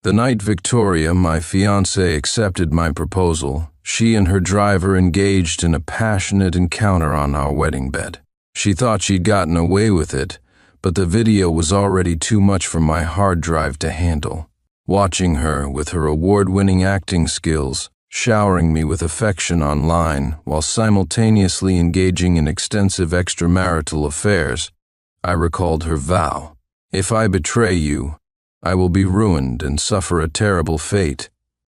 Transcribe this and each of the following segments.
The night Victoria, my fiancée, accepted my proposal, she and her driver engaged in a passionate encounter on our wedding bed. She thought she'd gotten away with it, but the video was already too much for my hard drive to handle. Watching her, with her award-winning acting skills, showering me with affection online while simultaneously engaging in extensive extramarital affairs, I recalled her vow. If I betray you, I will be ruined and suffer a terrible fate.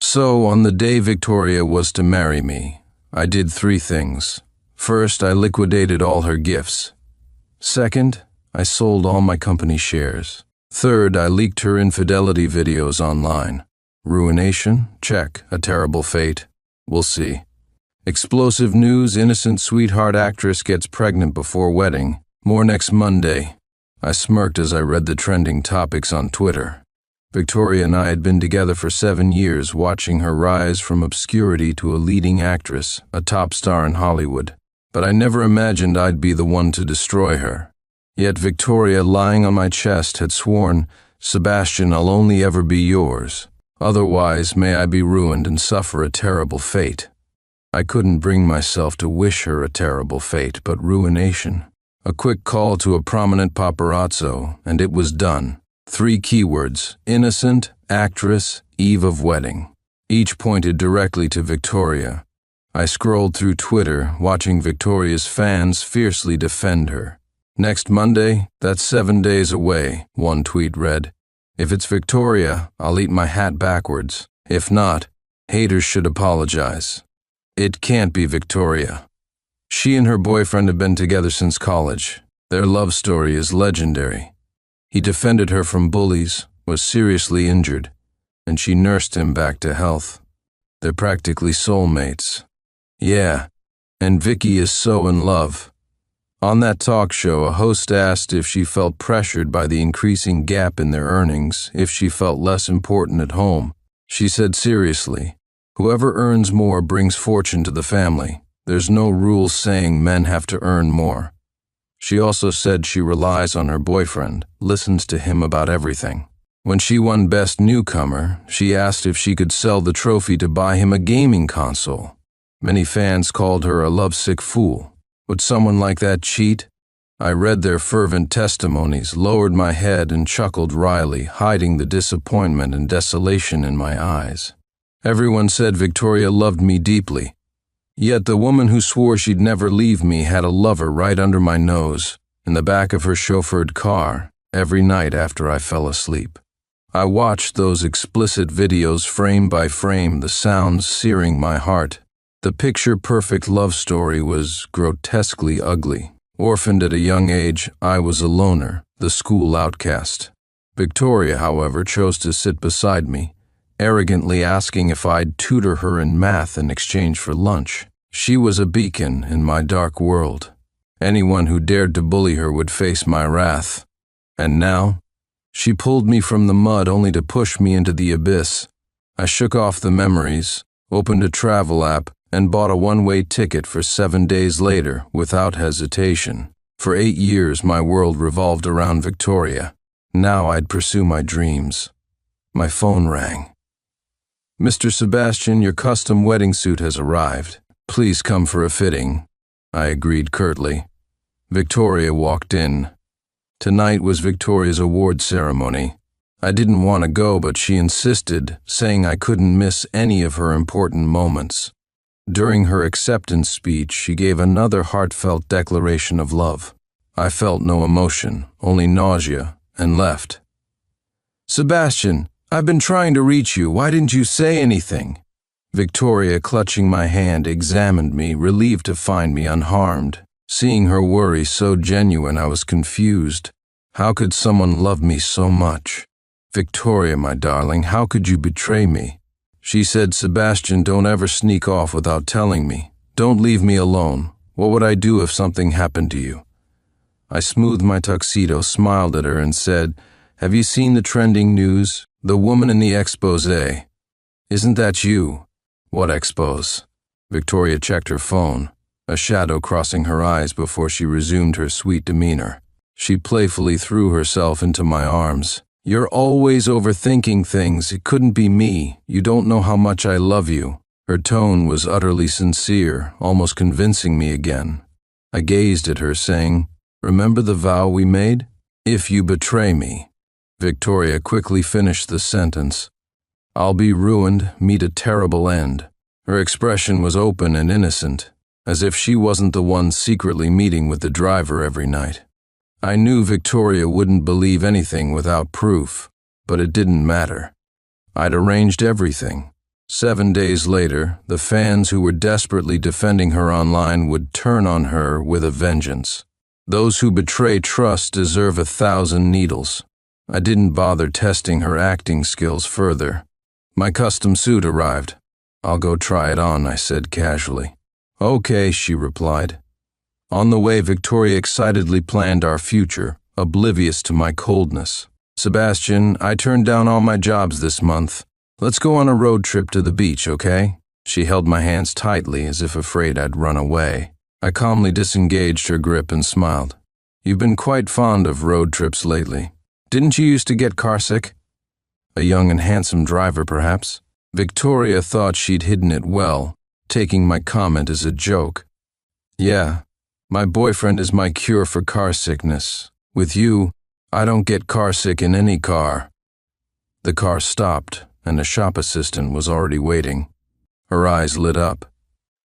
So, on the day Victoria was to marry me, I did 3 things. First, I liquidated all her gifts. Second, I sold all my company shares. Third, I leaked her infidelity videos online. Ruination? Check. A terrible fate? We'll see. Explosive news: innocent sweetheart actress gets pregnant before wedding. More next Monday. I smirked as I read the trending topics on Twitter. Victoria and I had been together for 7 years, watching her rise from obscurity to a leading actress, a top star in Hollywood. But I never imagined I'd be the one to destroy her. Yet Victoria, lying on my chest, had sworn, "Sebastian, I'll only ever be yours. Otherwise, may I be ruined and suffer a terrible fate." I couldn't bring myself to wish her a terrible fate, but ruination. A quick call to a prominent paparazzo, and it was done. 3 keywords: innocent, actress, eve of wedding. Each pointed directly to Victoria. I scrolled through Twitter, watching Victoria's fans fiercely defend her. "Next Monday? That's 7 days away," one tweet read. "If it's Victoria, I'll eat my hat backwards. If not, haters should apologize. It can't be Victoria." She and her boyfriend have been together since college. Their love story is legendary. He defended her from bullies, was seriously injured, and she nursed him back to health. They're practically soulmates. Yeah, and Vicky is so in love. On that talk show, a host asked if she felt pressured by the increasing gap in their earnings, if she felt less important at home. She said seriously, "Whoever earns more brings fortune to the family. There's no rule saying men have to earn more." She also said she relies on her boyfriend, listens to him about everything. When she won Best Newcomer, she asked if she could sell the trophy to buy him a gaming console. Many fans called her a lovesick fool. Would someone like that cheat? I read their fervent testimonies, lowered my head, and chuckled wryly, hiding the disappointment and desolation in my eyes. Everyone said Victoria loved me deeply. Yet the woman who swore she'd never leave me had a lover right under my nose, in the back of her chauffeured car, every night after I fell asleep. I watched those explicit videos frame by frame, the sounds searing my heart. The picture-perfect love story was grotesquely ugly. Orphaned at a young age, I was a loner, the school outcast. Victoria, however, chose to sit beside me, arrogantly asking if I'd tutor her in math in exchange for lunch. She was a beacon in my dark world. Anyone who dared to bully her would face my wrath. And now, she pulled me from the mud only to push me into the abyss. I shook off the memories, opened a travel app, and bought a one-way ticket for 7 days later without hesitation. For 8 years, my world revolved around Victoria. Now I'd pursue my dreams. My phone rang. "Mr. Sebastian, your custom wedding suit has arrived. Please come for a fitting," I agreed curtly. Victoria walked in. Tonight was Victoria's award ceremony. I didn't want to go, but she insisted, saying I couldn't miss any of her important moments. During her acceptance speech, she gave another heartfelt declaration of love. I felt no emotion, only nausea, and left. "Sebastian, I've been trying to reach you. Why didn't you say anything?" Victoria, clutching my hand, examined me, relieved to find me unharmed. Seeing her worry so genuine, I was confused. How could someone love me so much? "Victoria, my darling, how could you betray me?" She said, "Sebastian, don't ever sneak off without telling me. Don't leave me alone. What would I do if something happened to you?" I smoothed my tuxedo, smiled at her, and said, "Have you seen the trending news? The woman in the expose. Isn't that you?" "What expose?" Victoria checked her phone, a shadow crossing her eyes before she resumed her sweet demeanor. She playfully threw herself into my arms. You're always overthinking things. It couldn't be me. You don't know how much I love you." Her tone was utterly sincere, almost convincing me again. I gazed at her, saying, "Remember the vow we made? If you betray me." Victoria quickly finished the sentence. "I'll be ruined, meet a terrible end." Her expression was open and innocent, as if she wasn't the one secretly meeting with the driver every night. I knew Victoria wouldn't believe anything without proof, but it didn't matter. I'd arranged everything. 7 days later, the fans who were desperately defending her online would turn on her with a vengeance. Those who betray trust deserve 1,000 needles. I didn't bother testing her acting skills further. My custom suit arrived. "I'll go try it on," I said casually. "Okay," she replied. On the way, Victoria excitedly planned our future, oblivious to my coldness. "Sebastian, I turned down all my jobs this month. Let's go on a road trip to the beach, okay?" She held my hands tightly as if afraid I'd run away. I calmly disengaged her grip and smiled. "You've been quite fond of road trips lately. Didn't you used to get carsick?" "A young and handsome driver, perhaps?" Victoria thought she'd hidden it well, taking my comment as a joke. "Yeah, my boyfriend is my cure for car sickness. With you, I don't get carsick in any car." The car stopped, and a shop assistant was already waiting. Her eyes lit up.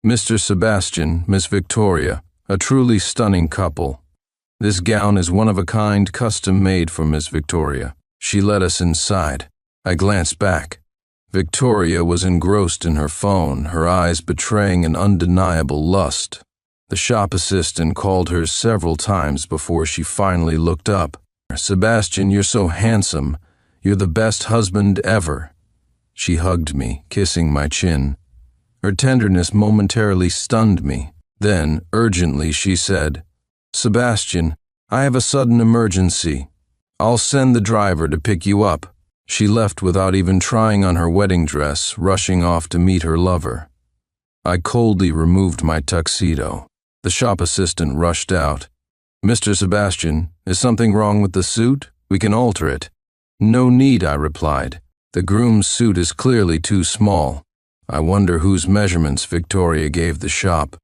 "Mr. Sebastian, Miss Victoria, a truly stunning couple. This gown is one of a kind, custom made for Miss Victoria." She led us inside. I glanced back. Victoria was engrossed in her phone, her eyes betraying an undeniable lust. The shop assistant called her several times before she finally looked up. "Sebastian, you're so handsome. You're the best husband ever." She hugged me, kissing my chin. Her tenderness momentarily stunned me. Then, urgently, she said, "Sebastian, I have a sudden emergency. I'll send the driver to pick you up." She left without even trying on her wedding dress, rushing off to meet her lover. I coldly removed my tuxedo. The shop assistant rushed out. "Mr. Sebastian, is something wrong with the suit? We can alter it." "No need," I replied. "The groom's suit is clearly too small. I wonder whose measurements Victoria gave the shop.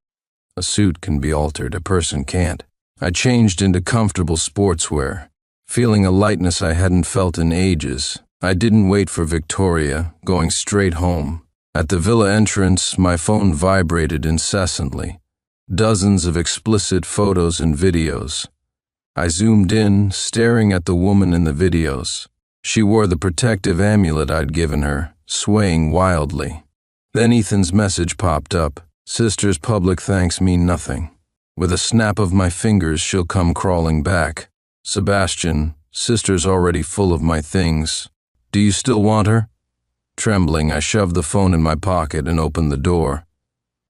A suit can be altered, a person can't." I changed into comfortable sportswear, feeling a lightness I hadn't felt in ages. I didn't wait for Victoria, going straight home. At the villa entrance, my phone vibrated incessantly. Dozens of explicit photos and videos. I zoomed in, staring at the woman in the videos. She wore the protective amulet I'd given her, swaying wildly. Then Ethan's message popped up. "Sister's public thanks mean nothing. With a snap of my fingers, she'll come crawling back. Sebastian, sister's already full of my things. Do you still want her?" Trembling, I shoved the phone in my pocket and opened the door.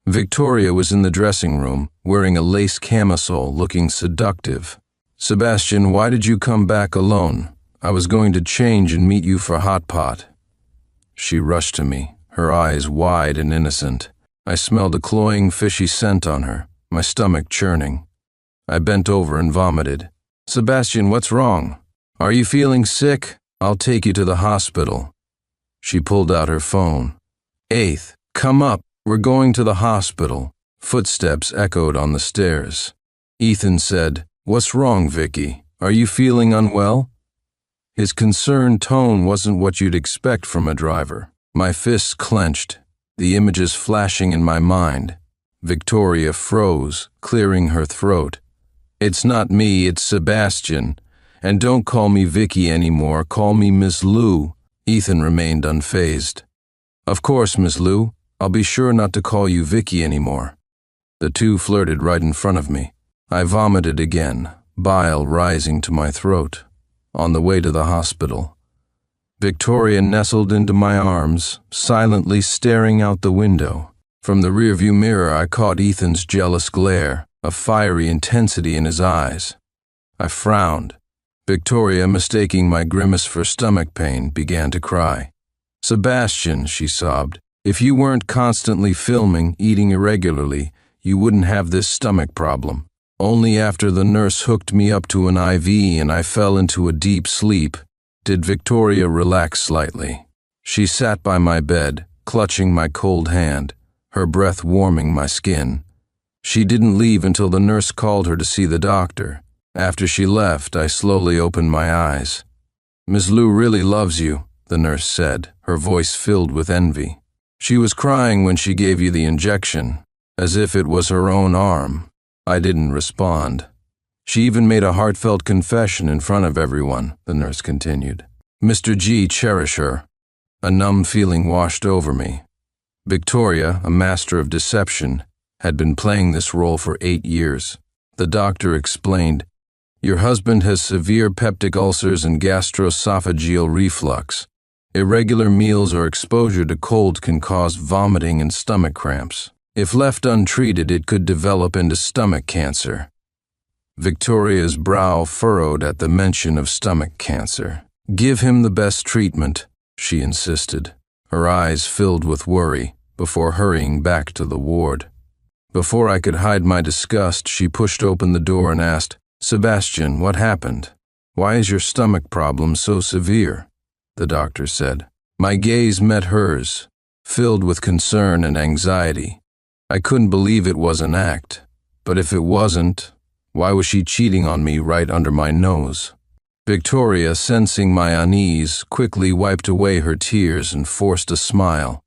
Victoria was in the dressing room, wearing a lace camisole, looking seductive. "Sebastian, why did you come back alone? I was going to change and meet you for hot pot." She rushed to me, her eyes wide and innocent. I smelled a cloying, fishy scent on her, my stomach churning. I bent over and vomited. "Sebastian, what's wrong? Are you feeling sick? I'll take you to the hospital." She pulled out her phone. "Eighth, come up. We're going to the hospital." Footsteps echoed on the stairs. Ethan said, "What's wrong, Vicky? Are you feeling unwell?" His concerned tone wasn't what you'd expect from a driver. My fists clenched, the images flashing in my mind. Victoria froze, clearing her throat. "It's not me, it's Sebastian. And don't call me Vicky anymore, call me Miss Lou." Ethan remained unfazed. "Of course, Miss Lou. I'll be sure not to call you Vicky anymore." The two flirted right in front of me. I vomited again, bile rising to my throat. On the way to the hospital, Victoria nestled into my arms, silently staring out the window. From the rearview mirror, I caught Ethan's jealous glare, a fiery intensity in his eyes. I frowned. Victoria, mistaking my grimace for stomach pain, began to cry. "Sebastian," she sobbed, "if you weren't constantly filming, eating irregularly, you wouldn't have this stomach problem. Only after the nurse hooked me up to an IV and I fell into a deep sleep, Did Victoria relax slightly? She sat by my bed, clutching my cold hand, her breath warming my skin. She didn't leave until the nurse called her to see the doctor. After she left, I slowly opened my eyes. "Ms. Lou really loves you," the nurse said, her voice filled with envy. "She was crying when she gave you the injection, as if it was her own arm." I didn't respond. "She even made a heartfelt confession in front of everyone," the nurse continued. "Mr. G cherish her." A numb feeling washed over me. Victoria, a master of deception, had been playing this role for 8 years. The doctor explained, "Your husband has severe peptic ulcers and gastroesophageal reflux. Irregular meals or exposure to cold can cause vomiting and stomach cramps. If left untreated, it could develop into stomach cancer." Victoria's brow furrowed at the mention of stomach cancer. "Give him the best treatment," she insisted, her eyes filled with worry, before hurrying back to the ward. Before I could hide my disgust, she pushed open the door and asked, "Sebastian, what happened? Why is your stomach problem so severe?" The doctor said. My gaze met hers, filled with concern and anxiety. I couldn't believe it was an act, but if it wasn't, why was she cheating on me right under my nose? Victoria, sensing my unease, quickly wiped away her tears and forced a smile.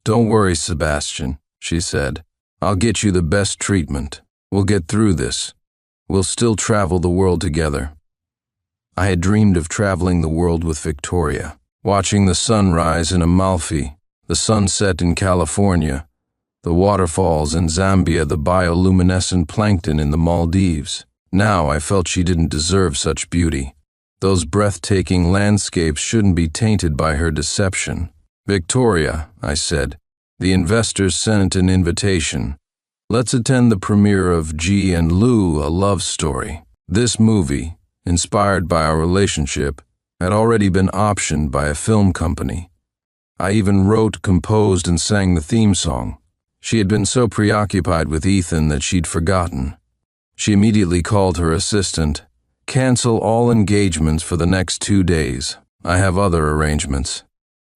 "Don't worry, Sebastian," she said. "I'll get you the best treatment. We'll get through this. We'll still travel the world together." I had dreamed of traveling the world with Victoria, watching the sunrise in Amalfi, the sunset in California, the waterfalls in Zambia, the bioluminescent plankton in the Maldives. Now I felt she didn't deserve such beauty. Those breathtaking landscapes shouldn't be tainted by her deception. "Victoria," I said, "the investors sent an invitation. Let's attend the premiere of G and Lou, A Love Story." This movie, inspired by our relationship, had already been optioned by a film company. I even wrote, composed, and sang the theme song. She had been so preoccupied with Ethan that she'd forgotten. She immediately called her assistant. "Cancel all engagements for the next 2 days. I have other arrangements."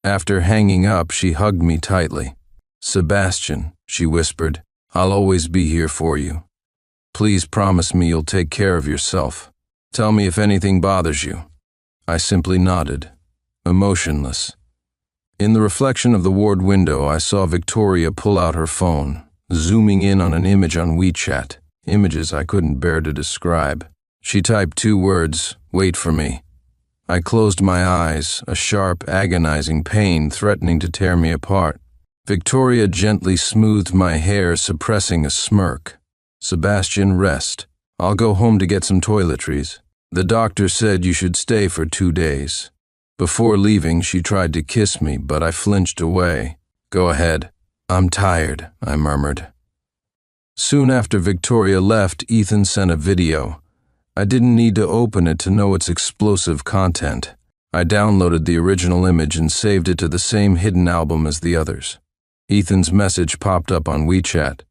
After hanging up, she hugged me tightly. "Sebastian," she whispered, "I'll always be here for you. Please promise me you'll take care of yourself. Tell me if anything bothers you." I simply nodded, emotionless. In the reflection of the ward window, I saw Victoria pull out her phone, zooming in on an image on WeChat, images I couldn't bear to describe. She typed 2 words, "Wait for me." I closed my eyes, a sharp, agonizing pain threatening to tear me apart. Victoria gently smoothed my hair, suppressing a smirk. "Sebastian, rest. I'll go home to get some toiletries. The doctor said you should stay for 2 days. Before leaving, she tried to kiss me, but I flinched away. "Go ahead." "I'm tired," I murmured. Soon after Victoria left, Ethan sent a video. I didn't need to open it to know its explosive content. I downloaded the original image and saved it to the same hidden album as the others. Ethan's message popped up on WeChat.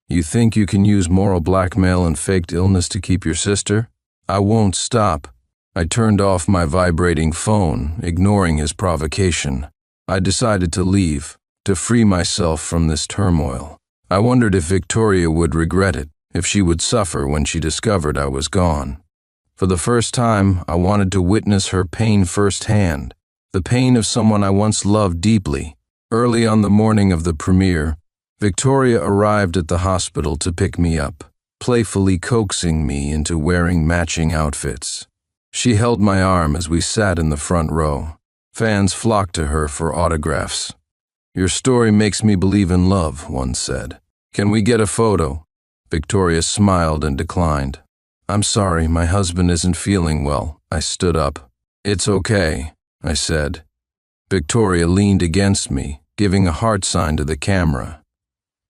"You think you can use moral blackmail and faked illness to keep your sister? I won't stop." I turned off my vibrating phone, ignoring his provocation. I decided to leave, to free myself from this turmoil. I wondered if Victoria would regret it, if she would suffer when she discovered I was gone. For the first time, I wanted to witness her pain firsthand, the pain of someone I once loved deeply. Early on the morning of the premiere, Victoria arrived at the hospital to pick me up, playfully coaxing me into wearing matching outfits. She held my arm as we sat in the front row. Fans flocked to her for autographs. "Your story makes me believe in love," one said. "Can we get a photo?" Victoria smiled and declined. "I'm sorry, my husband isn't feeling well." I stood up. "It's okay," I said. Victoria leaned against me, giving a heart sign to the camera.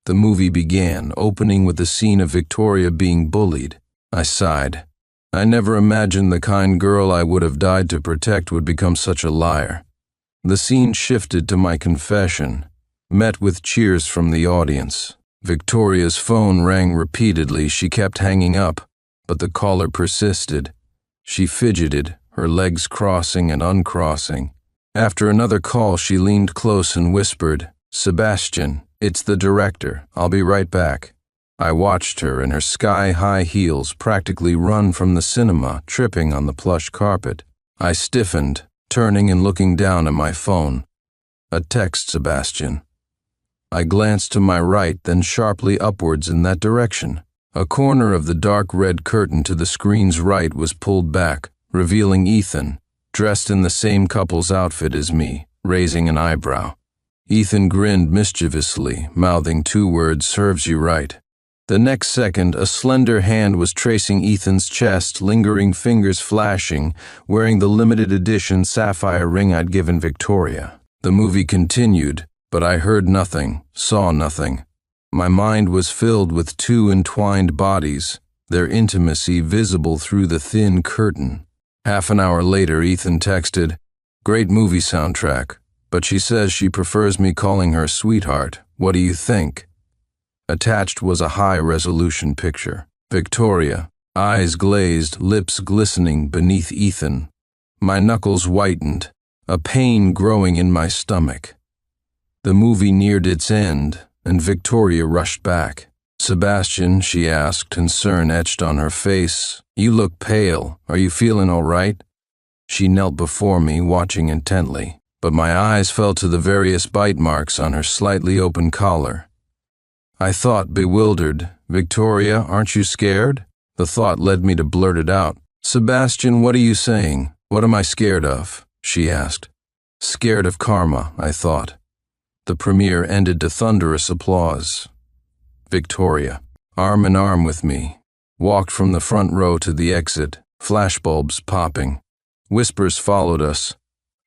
The movie began, opening with the scene of Victoria being bullied. I sighed. I never imagined the kind girl I would have died to protect would become such a liar. The scene shifted to my confession, met with cheers from the audience. Victoria's phone rang repeatedly. She kept hanging up, but the caller persisted. She fidgeted, her legs crossing and uncrossing. After another call, she leaned close and whispered, "Sebastian, it's the director. I'll be right back." I watched her in her sky-high heels practically run from the cinema, tripping on the plush carpet. I stiffened, turning and looking down at my phone. A text, Sebastian. I glanced to my right, then sharply upwards in that direction. A corner of the dark red curtain to the screen's right was pulled back, revealing Ethan, dressed in the same couple's outfit as me, raising an eyebrow. Ethan grinned mischievously, mouthing two words, "Serves you right." The next second, a slender hand was tracing Ethan's chest, lingering fingers flashing, wearing the limited edition sapphire ring I'd given Victoria. The movie continued, but I heard nothing, saw nothing. My mind was filled with two entwined bodies, their intimacy visible through the thin curtain. Half an hour later, Ethan texted, "Great movie soundtrack, but she says she prefers me calling her sweetheart. What do you think?" Attached was a high-resolution picture. Victoria, eyes glazed, lips glistening beneath Ethan. My knuckles whitened, a pain growing in my stomach. The movie neared its end, and Victoria rushed back. "Sebastian," she asked, concern etched on her face, "you look pale. Are you feeling all right?" She knelt before me, watching intently, but my eyes fell to the various bite marks on her slightly open collar. I thought, bewildered, "Victoria, aren't you scared?" The thought led me to blurt it out. "Sebastian, what are you saying? What am I scared of?" she asked. Scared of karma, I thought. The premiere ended to thunderous applause. Victoria, arm in arm with me, walked from the front row to the exit, flashbulbs popping. Whispers followed us.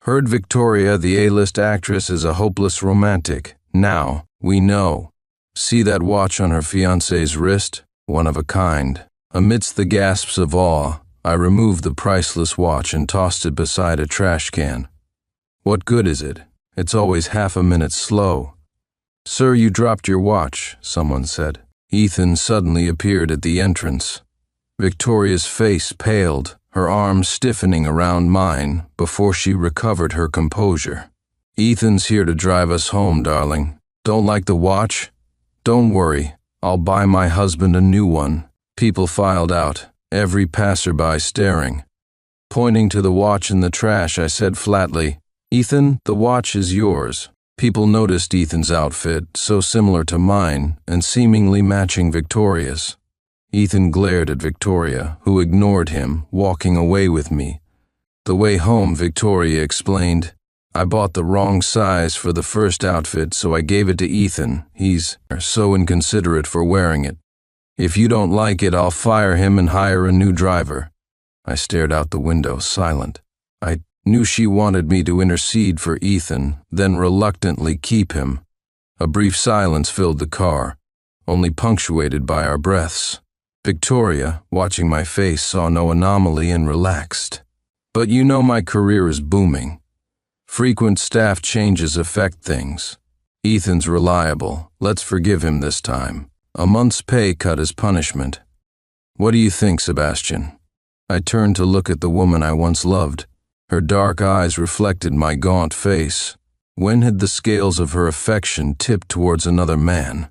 Heard Victoria, the A-list actress, is a hopeless romantic. Now, we know. See that watch on her fiancé's wrist? One of a kind. Amidst the gasps of awe, I removed the priceless watch and tossed it beside a trash can. What good is it? It's always half a minute slow. "Sir, you dropped your watch," someone said. Ethan suddenly appeared at the entrance. Victoria's face paled, her arms stiffening around mine before she recovered her composure. "Ethan's here to drive us home, darling. Don't like the watch? Don't worry, I'll buy my husband a new one." People filed out, every passerby staring. Pointing to the watch in the trash, I said flatly, "Ethan, the watch is yours." People noticed Ethan's outfit, so similar to mine, and seemingly matching Victoria's. Ethan glared at Victoria, who ignored him, walking away with me. The way home, Victoria explained, "I bought the wrong size for the first outfit, so I gave it to Ethan. He's so inconsiderate for wearing it. If you don't like it, I'll fire him and hire a new driver." I stared out the window, silent. I knew she wanted me to intercede for Ethan, then reluctantly keep him. A brief silence filled the car, only punctuated by our breaths. Victoria, watching my face, saw no anomaly and relaxed. "But you know my career is booming. Frequent staff changes affect things. Ethan's reliable. Let's forgive him this time. A month's pay cut as punishment. What do you think, Sebastian?" I turned to look at the woman I once loved. Her dark eyes reflected my gaunt face. When had the scales of her affection tipped towards another man?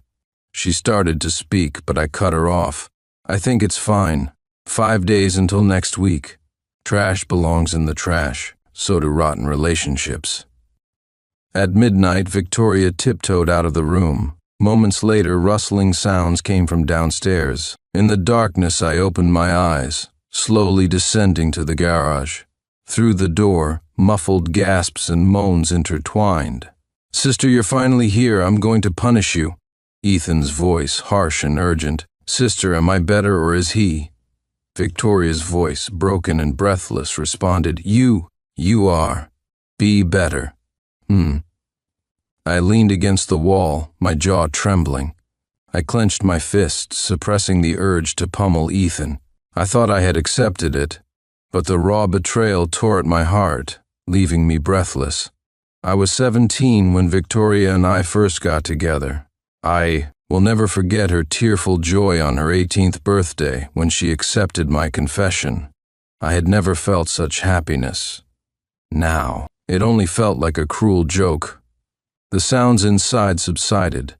She started to speak, but I cut her off. "I think it's fine. 5 days until next week. Trash belongs in the trash. So do rotten relationships." At midnight, Victoria tiptoed out of the room. Moments later, rustling sounds came from downstairs. In the darkness, I opened my eyes, slowly descending to the garage. Through the door, muffled gasps and moans intertwined. "Sister, you're finally here. I'm going to punish you." Ethan's voice, harsh and urgent. "Sister, am I better or is he?" Victoria's voice, broken and breathless, responded, You are. Be better." I leaned against the wall, my jaw trembling. I clenched my fists, suppressing the urge to pummel Ethan. I thought I had accepted it, but the raw betrayal tore at my heart, leaving me breathless. I was 17 when Victoria and I first got together. I will never forget her tearful joy on her 18th birthday when she accepted my confession. I had never felt such happiness. Now, it only felt like a cruel joke. The sounds inside subsided.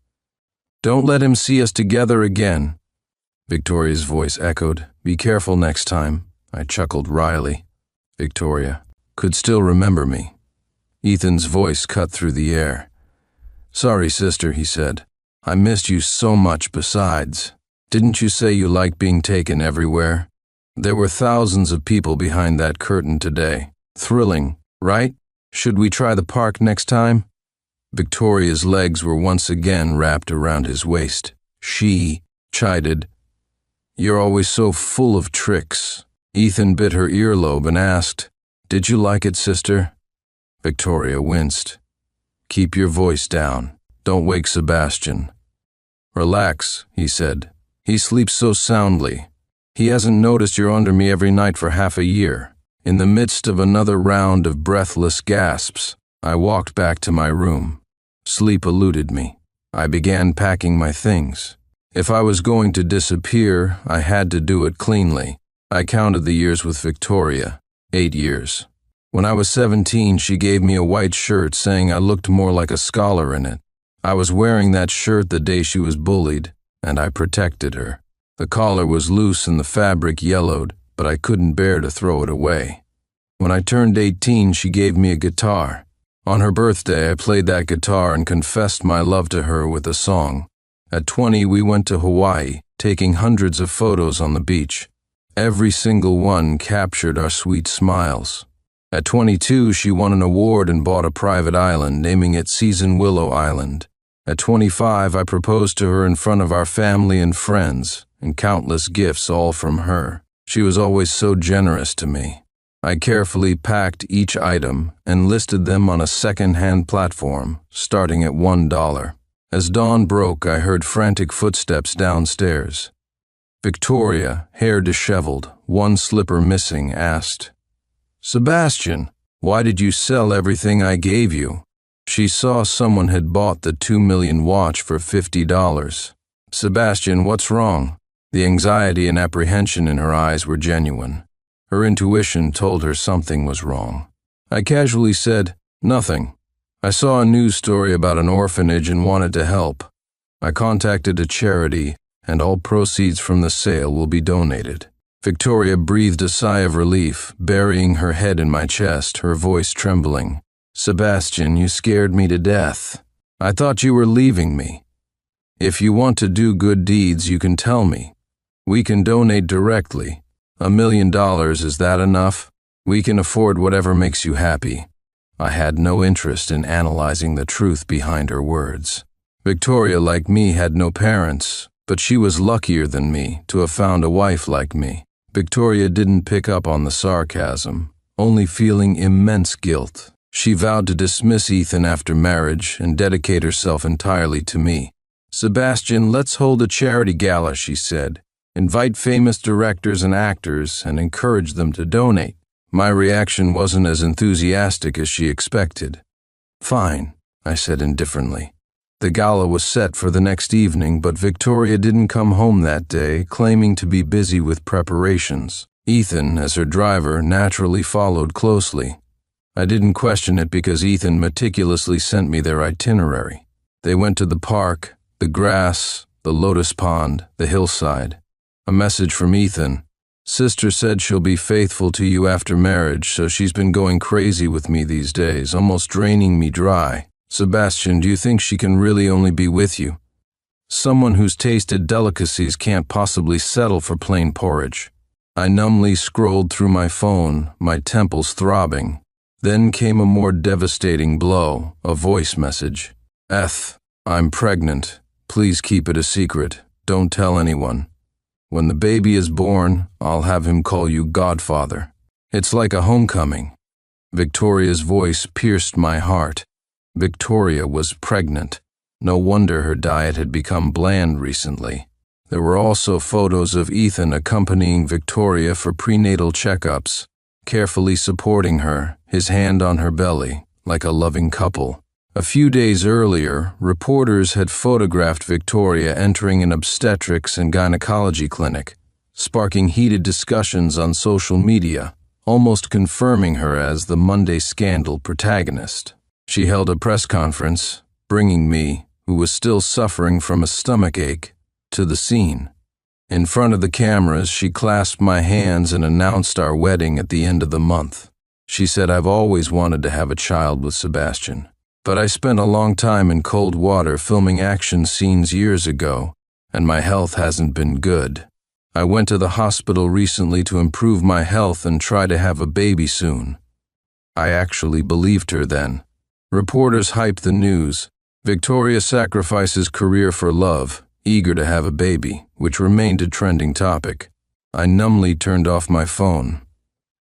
"Don't let him see us together again," Victoria's voice echoed. "Be careful next time," I chuckled wryly. Victoria could still remember me. Ethan's voice cut through the air. "Sorry, sister," he said. "I missed you so much besides. Didn't you say you liked being taken everywhere? There were thousands of people behind that curtain today. Thrilling, right? Should we try the park next time?" Victoria's legs were once again wrapped around his waist. She chided, "You're always so full of tricks." Ethan bit her earlobe and asked, "Did you like it, sister?" Victoria winced. "Keep your voice down. Don't wake Sebastian." "Relax," he said. "He sleeps so soundly. He hasn't noticed you're under me every night for half a year." In the midst of another round of breathless gasps, I walked back to my room. Sleep eluded me. I began packing my things. If I was going to disappear, I had to do it cleanly. I counted the years with Victoria. 8 years. When I was 17, she gave me a white shirt saying I looked more like a scholar in it. I was wearing that shirt the day she was bullied, and I protected her. The collar was loose and the fabric yellowed, but I couldn't bear to throw it away. When I turned 18, she gave me a guitar. On her birthday, I played that guitar and confessed my love to her with a song. At 20, we went to Hawaii, taking hundreds of photos on the beach. Every single one captured our sweet smiles. At 22, she won an award and bought a private island, naming it Season Willow Island. At 25, I proposed to her in front of our family and friends, and countless gifts all from her. She was always so generous to me. I carefully packed each item and listed them on a second-hand platform, starting at $1. As dawn broke, I heard frantic footsteps downstairs. Victoria, hair disheveled, one slipper missing, asked, "Sebastian, why did you sell everything I gave you?" She saw someone had bought the $2 million watch for $50. "Sebastian, what's wrong?" The anxiety and apprehension in her eyes were genuine. Her intuition told her something was wrong. I casually said, "Nothing. I saw a news story about an orphanage and wanted to help. I contacted a charity, and all proceeds from the sale will be donated." Victoria breathed a sigh of relief, burying her head in my chest, her voice trembling. "Sebastian, you scared me to death. I thought you were leaving me. If you want to do good deeds, you can tell me. We can donate directly. $1 million, is that enough? We can afford whatever makes you happy." I had no interest in analyzing the truth behind her words. Victoria, like me, had no parents, but she was luckier than me to have found a wife like me. Victoria didn't pick up on the sarcasm, only feeling immense guilt. She vowed to dismiss Ethan after marriage and dedicate herself entirely to me. "Sebastian, let's hold a charity gala," she said. "Invite famous directors and actors and encourage them to donate." My reaction wasn't as enthusiastic as she expected. "Fine," I said indifferently. The gala was set for the next evening, but Victoria didn't come home that day, claiming to be busy with preparations. Ethan, as her driver, naturally followed closely. I didn't question it because Ethan meticulously sent me their itinerary. They went to the park, the grass, the lotus pond, the hillside. A message from Ethan. "Sister said she'll be faithful to you after marriage, so she's been going crazy with me these days, almost draining me dry. Sebastian, do you think she can really only be with you? Someone who's tasted delicacies can't possibly settle for plain porridge." I numbly scrolled through my phone, my temples throbbing. Then came a more devastating blow, a voice message. "I'm pregnant. Please keep it a secret. Don't tell anyone. When the baby is born, I'll have him call you Godfather." It's like a homecoming. Victoria's voice pierced my heart. Victoria was pregnant. No wonder her diet had become bland recently. There were also photos of Ethan accompanying Victoria for prenatal checkups, carefully supporting her, his hand on her belly, like a loving couple. A few days earlier, reporters had photographed Victoria entering an obstetrics and gynecology clinic, sparking heated discussions on social media, almost confirming her as the Monday scandal protagonist. She held a press conference, bringing me, who was still suffering from a stomachache, to the scene. In front of the cameras, she clasped my hands and announced our wedding at the end of the month. She said, "I've always wanted to have a child with Sebastian, but I spent a long time in cold water filming action scenes years ago, and my health hasn't been good. I went to the hospital recently to improve my health and try to have a baby soon." I actually believed her then. Reporters hyped the news. Victoria sacrifices career for love, eager to have a baby, which remained a trending topic. I numbly turned off my phone.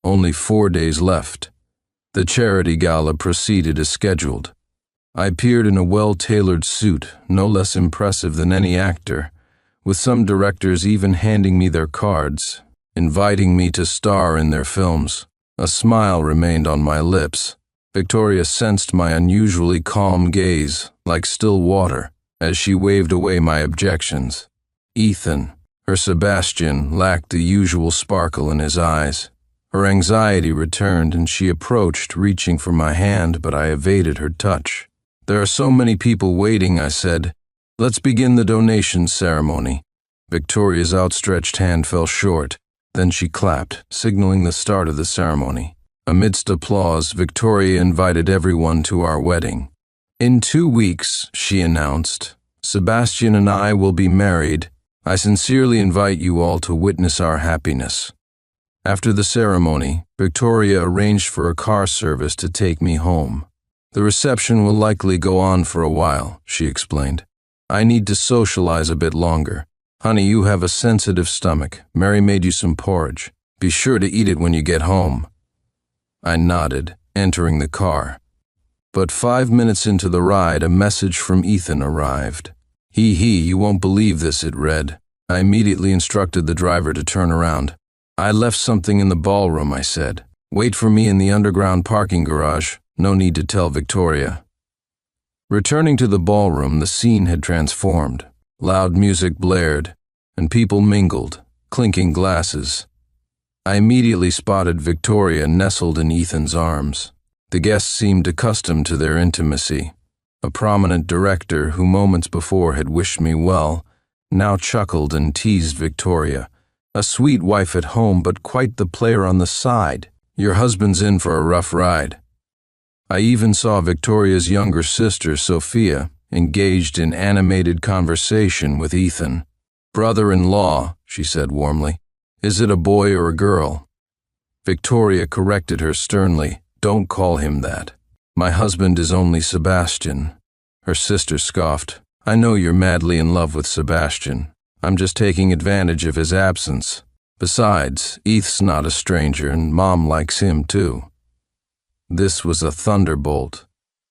Only 4 days left. The charity gala proceeded as scheduled. I appeared in a well-tailored suit, no less impressive than any actor, with some directors even handing me their cards, inviting me to star in their films. A smile remained on my lips. Victoria sensed my unusually calm gaze, like still water, as she waved away my objections. Ethan, her Sebastian, lacked the usual sparkle in his eyes. Her anxiety returned and she approached, reaching for my hand, but I evaded her touch. "There are so many people waiting," I said. "Let's begin the donation ceremony." Victoria's outstretched hand fell short. Then she clapped, signaling the start of the ceremony. Amidst applause, Victoria invited everyone to our wedding. "In 2 weeks," she announced, "Sebastian and I will be married. I sincerely invite you all to witness our happiness." After the ceremony, Victoria arranged for a car service to take me home. "The reception will likely go on for a while," she explained. "I need to socialize a bit longer. Honey, you have a sensitive stomach. Mary made you some porridge. Be sure to eat it when you get home." I nodded, entering the car. But 5 minutes into the ride, a message from Ethan arrived. You won't believe this," it read. I immediately instructed the driver to turn around. "I left something in the ballroom," I said. "Wait for me in the underground parking garage. No need to tell Victoria." Returning to the ballroom, the scene had transformed. Loud music blared, and people mingled, clinking glasses. I immediately spotted Victoria nestled in Ethan's arms. The guests seemed accustomed to their intimacy. A prominent director who moments before had wished me well, now chuckled and teased Victoria. "A sweet wife at home, but quite the player on the side. Your husband's in for a rough ride." I even saw Victoria's younger sister, Sophia, engaged in animated conversation with Ethan. "Brother-in-law," she said warmly. "Is it a boy or a girl?" Victoria corrected her sternly. "Don't call him that. My husband is only Sebastian." Her sister scoffed. "I know you're madly in love with Sebastian. I'm just taking advantage of his absence. Besides, Eth's not a stranger and Mom likes him too." This was a thunderbolt.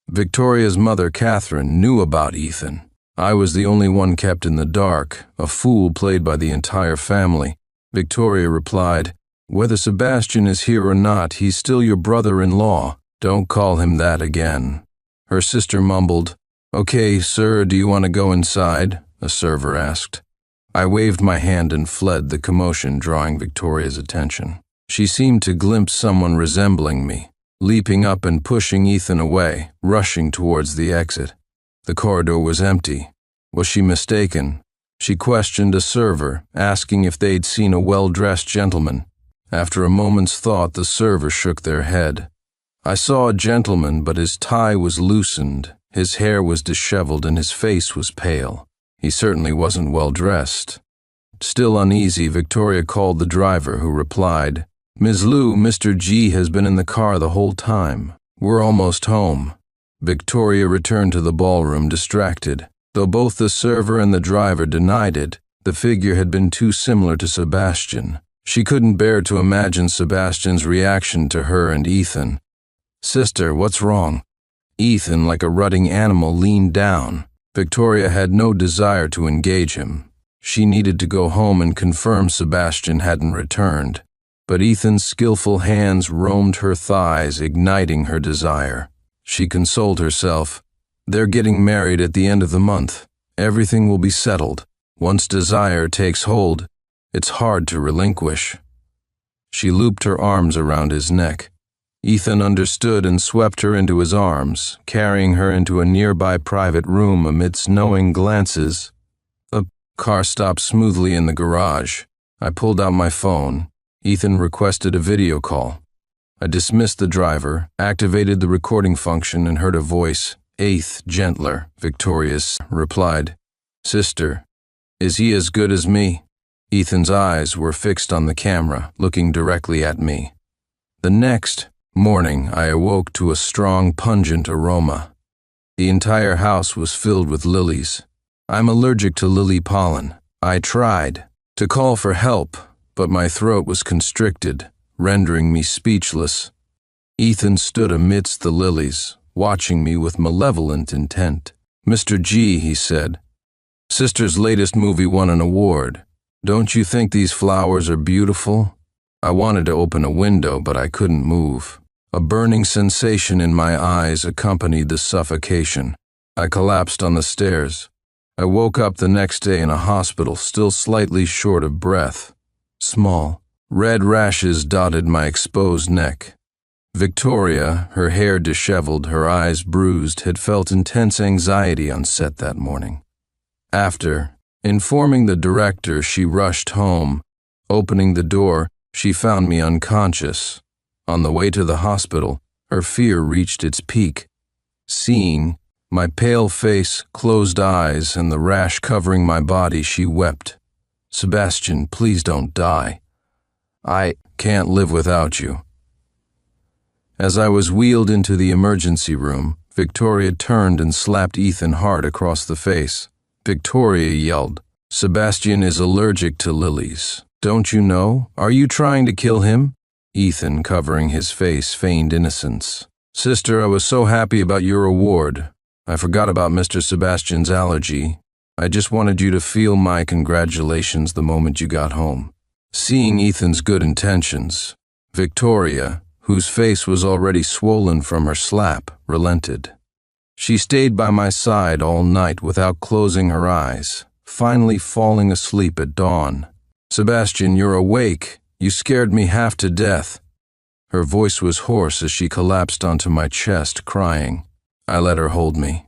Victoria's mother, Catherine, knew about Ethan. I was the only one kept in the dark, a fool played by the entire family. Victoria replied, "Whether Sebastian is here or not, he's still your brother-in-law. Don't call him that again." Her sister mumbled, "Okay, sir, do you want to go inside?" a server asked. I waved my hand and fled, the commotion drawing Victoria's attention. She seemed to glimpse someone resembling me, leaping up and pushing Ethan away, rushing towards the exit. The corridor was empty. Was she mistaken? She questioned a server, asking if they'd seen a well-dressed gentleman. After a moment's thought, the server shook their head. I saw a gentleman, but his tie was loosened, his hair was disheveled, and his face was pale. He certainly wasn't well-dressed. Still uneasy, Victoria called the driver, who replied, "Ms. Liu, Mr. G has been in the car the whole time. We're almost home." Victoria returned to the ballroom distracted. Though both the server and the driver denied it, the figure had been too similar to Sebastian. She couldn't bear to imagine Sebastian's reaction to her and Ethan. "Sister, what's wrong?" Ethan, like a rutting animal, leaned down. Victoria had no desire to engage him. She needed to go home and confirm Sebastian hadn't returned. But Ethan's skillful hands roamed her thighs, igniting her desire. She consoled herself. "They're getting married at the end of the month. Everything will be settled. Once desire takes hold, It's hard to relinquish." She looped her arms around his neck. Ethan understood and swept her into his arms, carrying her into a nearby private room amidst knowing glances. The car stopped smoothly in the garage. I pulled out my phone. Ethan requested a video call. I dismissed the driver, activated the recording function, and heard a voice, eighth, gentler. Victoria's replied, "Sister, is he as good as me?" Ethan's eyes were fixed on the camera, looking directly at me. The next morning, I awoke to a strong, pungent aroma. The entire house was filled with lilies. I'm allergic to lily pollen. I tried to call for help, but my throat was constricted, rendering me speechless. Ethan stood amidst the lilies, watching me with malevolent intent. "Mr. G," he said, "Sister's latest movie won an award. Don't you think these flowers are beautiful?" I wanted to open a window, but I couldn't move. A burning sensation in my eyes accompanied the suffocation. I collapsed on the stairs. I woke up the next day in a hospital, still slightly short of breath. Small, red rashes dotted my exposed neck. Victoria, her hair disheveled, her eyes bruised, had felt intense anxiety on set that morning. After informing the director, she rushed home. Opening the door, she found me unconscious. On the way to the hospital, her fear reached its peak. Seeing my pale face, closed eyes, and the rash covering my body, she wept. "Sebastian, please don't die. I can't live without you." As I was wheeled into the emergency room, Victoria turned and slapped Ethan hard across the face. Victoria yelled, "Sebastian is allergic to lilies. Don't you know? Are you trying to kill him?" Ethan, covering his face, feigned innocence. "Sister, I was so happy about your award. I forgot about Mr. Sebastian's allergy. I just wanted you to feel my congratulations the moment you got home." Seeing Ethan's good intentions, Victoria, whose face was already swollen from her slap, relented. She stayed by my side all night without closing her eyes, finally falling asleep at dawn. "Sebastian, you're awake. You scared me half to death." Her voice was hoarse as she collapsed onto my chest, crying. I let her hold me.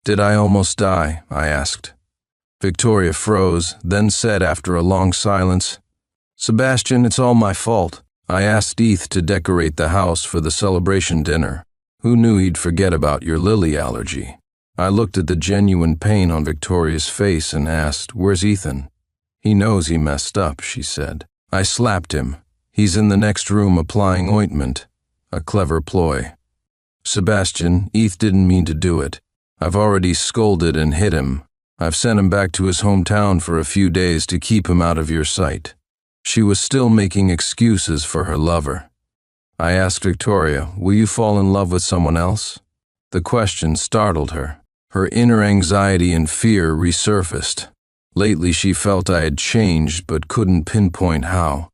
"Did I almost die?" I asked. Victoria froze, then said after a long silence, "Sebastian, it's all my fault. I asked Eth to decorate the house for the celebration dinner. Who knew he'd forget about your lily allergy?" I looked at the genuine pain on Victoria's face and asked, "Where's Ethan?" "He knows he messed up," she said. "I slapped him. He's in the next room applying ointment." A clever ploy. "Sebastian, Eth didn't mean to do it. I've already scolded and hit him. I've sent him back to his hometown for a few days to keep him out of your sight." She was still making excuses for her lover. I asked Victoria, "Will you fall in love with someone else?" The question startled her. Her inner anxiety and fear resurfaced. Lately she felt I had changed but couldn't pinpoint how.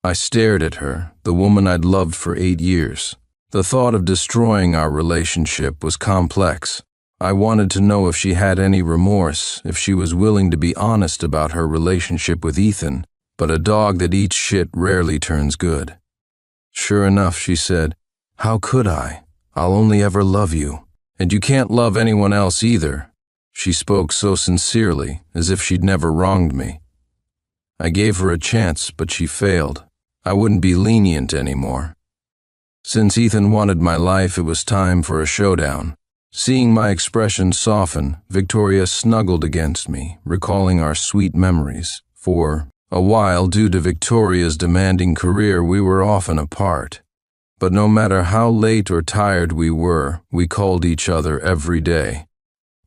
I stared at her, the woman I'd loved for 8 years. The thought of destroying our relationship was complex. I wanted to know if she had any remorse, if she was willing to be honest about her relationship with Ethan, but a dog that eats shit rarely turns good. "Sure enough," she said, "how could I? I'll only ever love you. And you can't love anyone else either." She spoke so sincerely, as if she'd never wronged me. I gave her a chance, but she failed. I wouldn't be lenient anymore. Since Ethan wanted my life, it was time for a showdown. Seeing my expression soften, Victoria snuggled against me, recalling our sweet memories. For a while, due to Victoria's demanding career, we were often apart. But no matter how late or tired we were, we called each other every day.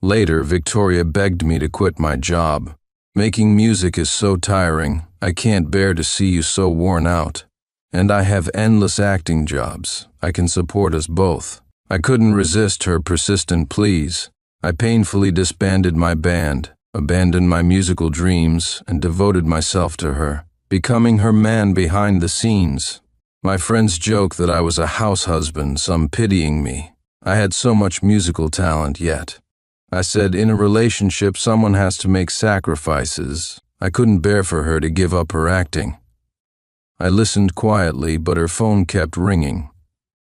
Later, Victoria begged me to quit my job. "Making music is so tiring. I can't bear to see you so worn out. And I have endless acting jobs. I can support us both." I couldn't resist her persistent pleas. I painfully disbanded my band, abandoned my musical dreams, and devoted myself to her, becoming her man behind the scenes. My friends joked that I was a house husband, some pitying me. I had so much musical talent yet. I said, in a relationship, someone has to make sacrifices. I couldn't bear for her to give up her acting. I listened quietly, but her phone kept ringing.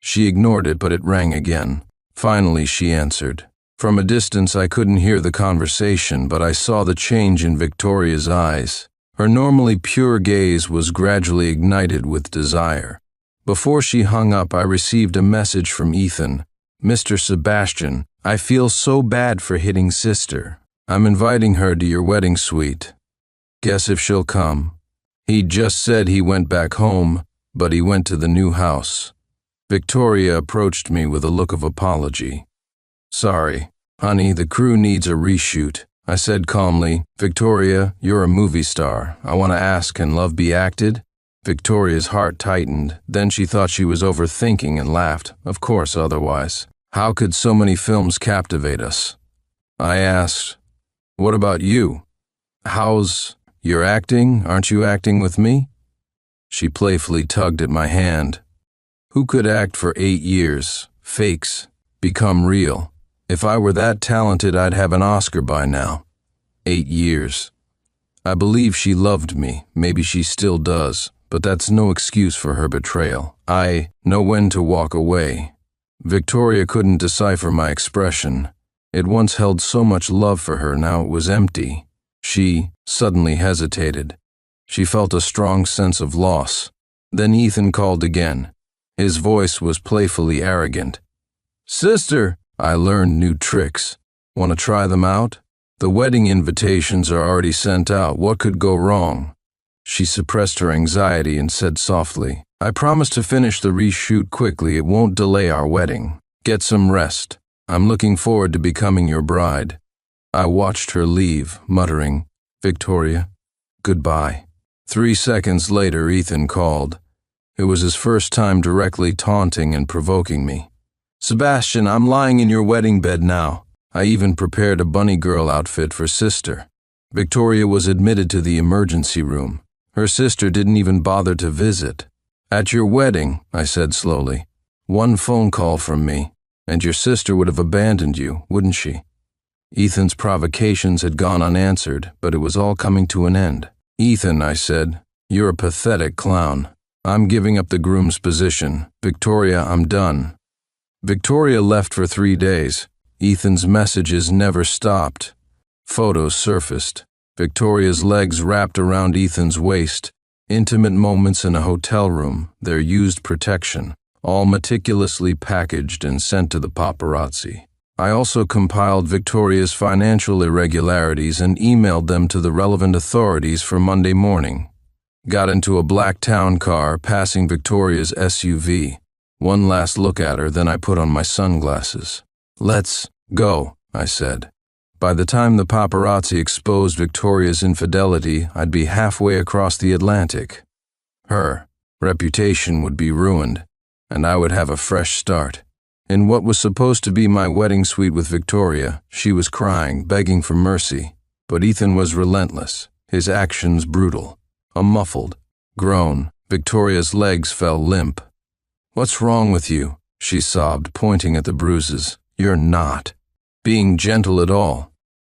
She ignored it, but it rang again. Finally, she answered. From a distance, I couldn't hear the conversation, but I saw the change in Victoria's eyes. Her normally pure gaze was gradually ignited with desire. Before she hung up, I received a message from Ethan. "Mr. Sebastian, I feel so bad for hitting sister. I'm inviting her to your wedding suite. Guess if she'll come." He just said he went back home, but he went to the new house. Victoria approached me with a look of apology. "Sorry, honey, the crew needs a reshoot," I said calmly. "Victoria, you're a movie star. I want to ask, can love be acted?" Victoria's heart tightened. Then she thought she was overthinking and laughed. Of course, otherwise. How could so many films captivate us? I asked, "What about you? You're acting? Aren't you acting with me?" She playfully tugged at my hand. Who could act for 8 years, fakes, become real? If I were that talented, I'd have an Oscar by now. 8 years. I believe she loved me, maybe she still does, but that's no excuse for her betrayal. I know when to walk away. Victoria couldn't decipher my expression. It once held so much love for her, now it was empty. She suddenly hesitated. She felt a strong sense of loss. Then Ethan called again. His voice was playfully arrogant. "Sister, I learned new tricks. Want to try them out? The wedding invitations are already sent out. What could go wrong?" She suppressed her anxiety and said softly, "I promise to finish the reshoot quickly. It won't delay our wedding. Get some rest. I'm looking forward to becoming your bride." I watched her leave, muttering, "Victoria, goodbye." 3 seconds later, Ethan called. It was his first time directly taunting and provoking me. "Sebastian, I'm lying in your wedding bed now." I even prepared a bunny girl outfit for sister. Victoria was admitted to the emergency room. Her sister didn't even bother to visit. "At your wedding," I said slowly, "one phone call from me, and your sister would have abandoned you, wouldn't she?" Ethan's provocations had gone unanswered, but it was all coming to an end. "Ethan," I said, "you're a pathetic clown. I'm giving up the groom's position. Victoria, I'm done." Victoria left for 3 days. Ethan's messages never stopped. Photos surfaced. Victoria's legs wrapped around Ethan's waist. Intimate moments in a hotel room, their used protection, all meticulously packaged and sent to the paparazzi. I also compiled Victoria's financial irregularities and emailed them to the relevant authorities for Monday morning. Got into a black town car, passing Victoria's SUV. One last look at her, then I put on my sunglasses. "Let's go," I said. By the time the paparazzi exposed Victoria's infidelity, I'd be halfway across the Atlantic. Her reputation would be ruined, and I would have a fresh start. In what was supposed to be my wedding suite with Victoria, she was crying, begging for mercy. But Ethan was relentless, his actions brutal. A muffled groan. Victoria's legs fell limp. "What's wrong with you?" she sobbed, pointing at the bruises. "You're not being gentle at all."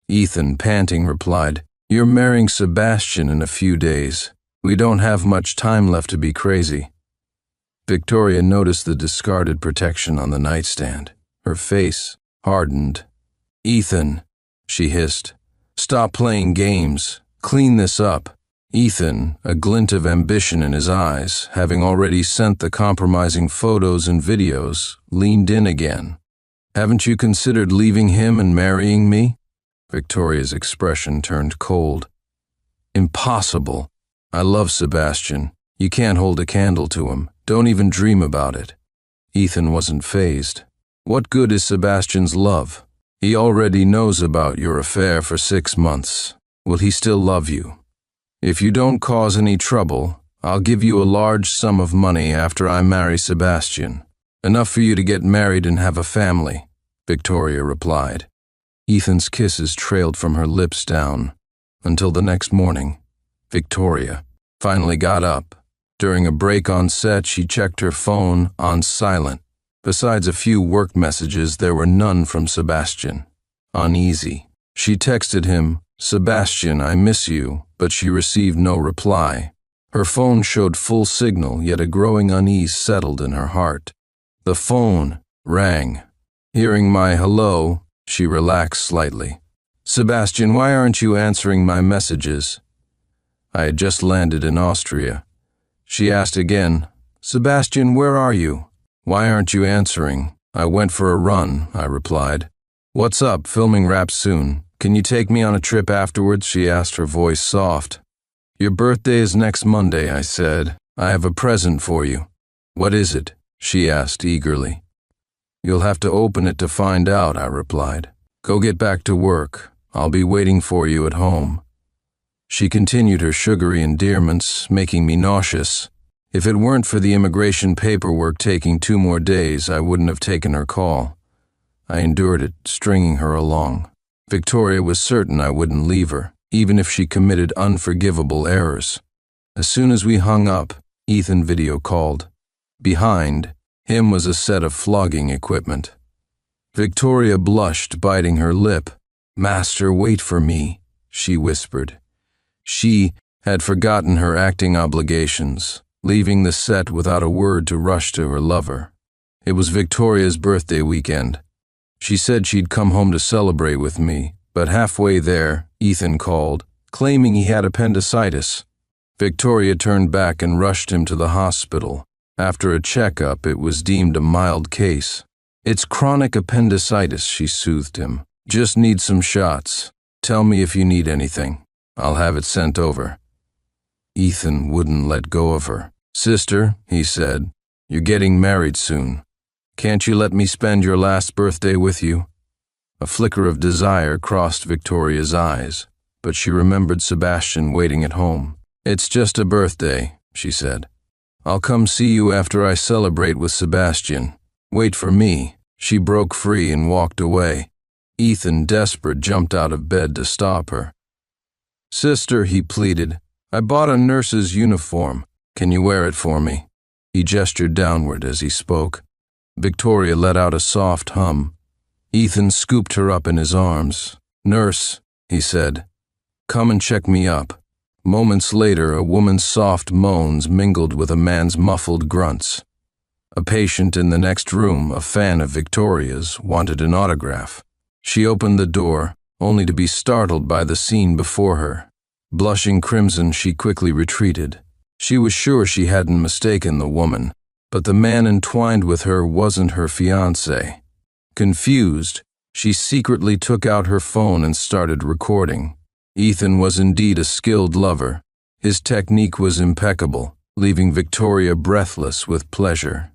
Ethan, panting, replied, "You're marrying Sebastian in a few days. We don't have much time left to be crazy." Victoria noticed the discarded protection on the nightstand. Her face hardened. "Ethan," she hissed, "stop playing games. Clean this up." Ethan, a glint of ambition in his eyes, having already sent the compromising photos and videos, leaned in again. "Haven't you considered leaving him and marrying me?" Victoria's expression turned cold. "Impossible. I love Sebastian. You can't hold a candle to him. Don't even dream about it." Ethan wasn't fazed. "What good is Sebastian's love? He already knows about your affair for 6 months. Will he still love you? If you don't cause any trouble, I'll give you a large sum of money after I marry Sebastian. Enough for you to get married and have a family," Victoria replied. Ethan's kisses trailed from her lips down. Until the next morning, Victoria finally got up. During a break on set, she checked her phone on silent. Besides a few work messages, there were none from Sebastian. Uneasy, she texted him, "Sebastian, I miss you," but she received no reply. Her phone showed full signal, yet a growing unease settled in her heart. The phone rang. Hearing my hello, she relaxed slightly. "Sebastian, why aren't you answering my messages?" I had just landed in Austria. She asked again, "Sebastian, where are you? Why aren't you answering?" "I went for a run," I replied. "What's up? Filming wraps soon. Can you take me on a trip afterwards?" she asked, her voice soft. "Your birthday is next Monday," I said. "I have a present for you." "What is it?" she asked eagerly. "You'll have to open it to find out," I replied. "Go get back to work. I'll be waiting for you at home." She continued her sugary endearments, making me nauseous. If it weren't for the immigration paperwork taking 2 more days, I wouldn't have taken her call. I endured it, stringing her along. Victoria was certain I wouldn't leave her, even if she committed unforgivable errors. As soon as we hung up, Ethan video called. Behind him was a set of flogging equipment. Victoria blushed, biting her lip. "Master, wait for me," she whispered. She had forgotten her acting obligations, leaving the set without a word to rush to her lover. It was Victoria's birthday weekend. She said she'd come home to celebrate with me, but halfway there, Ethan called, claiming he had appendicitis. Victoria turned back and rushed him to the hospital. After a checkup, it was deemed a mild case. "It's chronic appendicitis," she soothed him. "Just need some shots. Tell me if you need anything. I'll have it sent over." Ethan wouldn't let go of her. "Sister," he said, "you're getting married soon. Can't you let me spend your last birthday with you?" A flicker of desire crossed Victoria's eyes, but she remembered Sebastian waiting at home. "It's just a birthday," she said. "I'll come see you after I celebrate with Sebastian. Wait for me." She broke free and walked away. Ethan, desperate, jumped out of bed to stop her. "Sister," he pleaded, "I bought a nurse's uniform. Can you wear it for me?" He gestured downward as he spoke. Victoria let out a soft hum. Ethan scooped her up in his arms. "Nurse," he said, "come and check me up." Moments later, a woman's soft moans mingled with a man's muffled grunts. A patient in the next room, a fan of Victoria's, wanted an autograph. She opened the door, only to be startled by the scene before her. Blushing crimson, she quickly retreated. She was sure she hadn't mistaken the woman, but the man entwined with her wasn't her fiancé. Confused, she secretly took out her phone and started recording. Ethan was indeed a skilled lover. His technique was impeccable, leaving Victoria breathless with pleasure.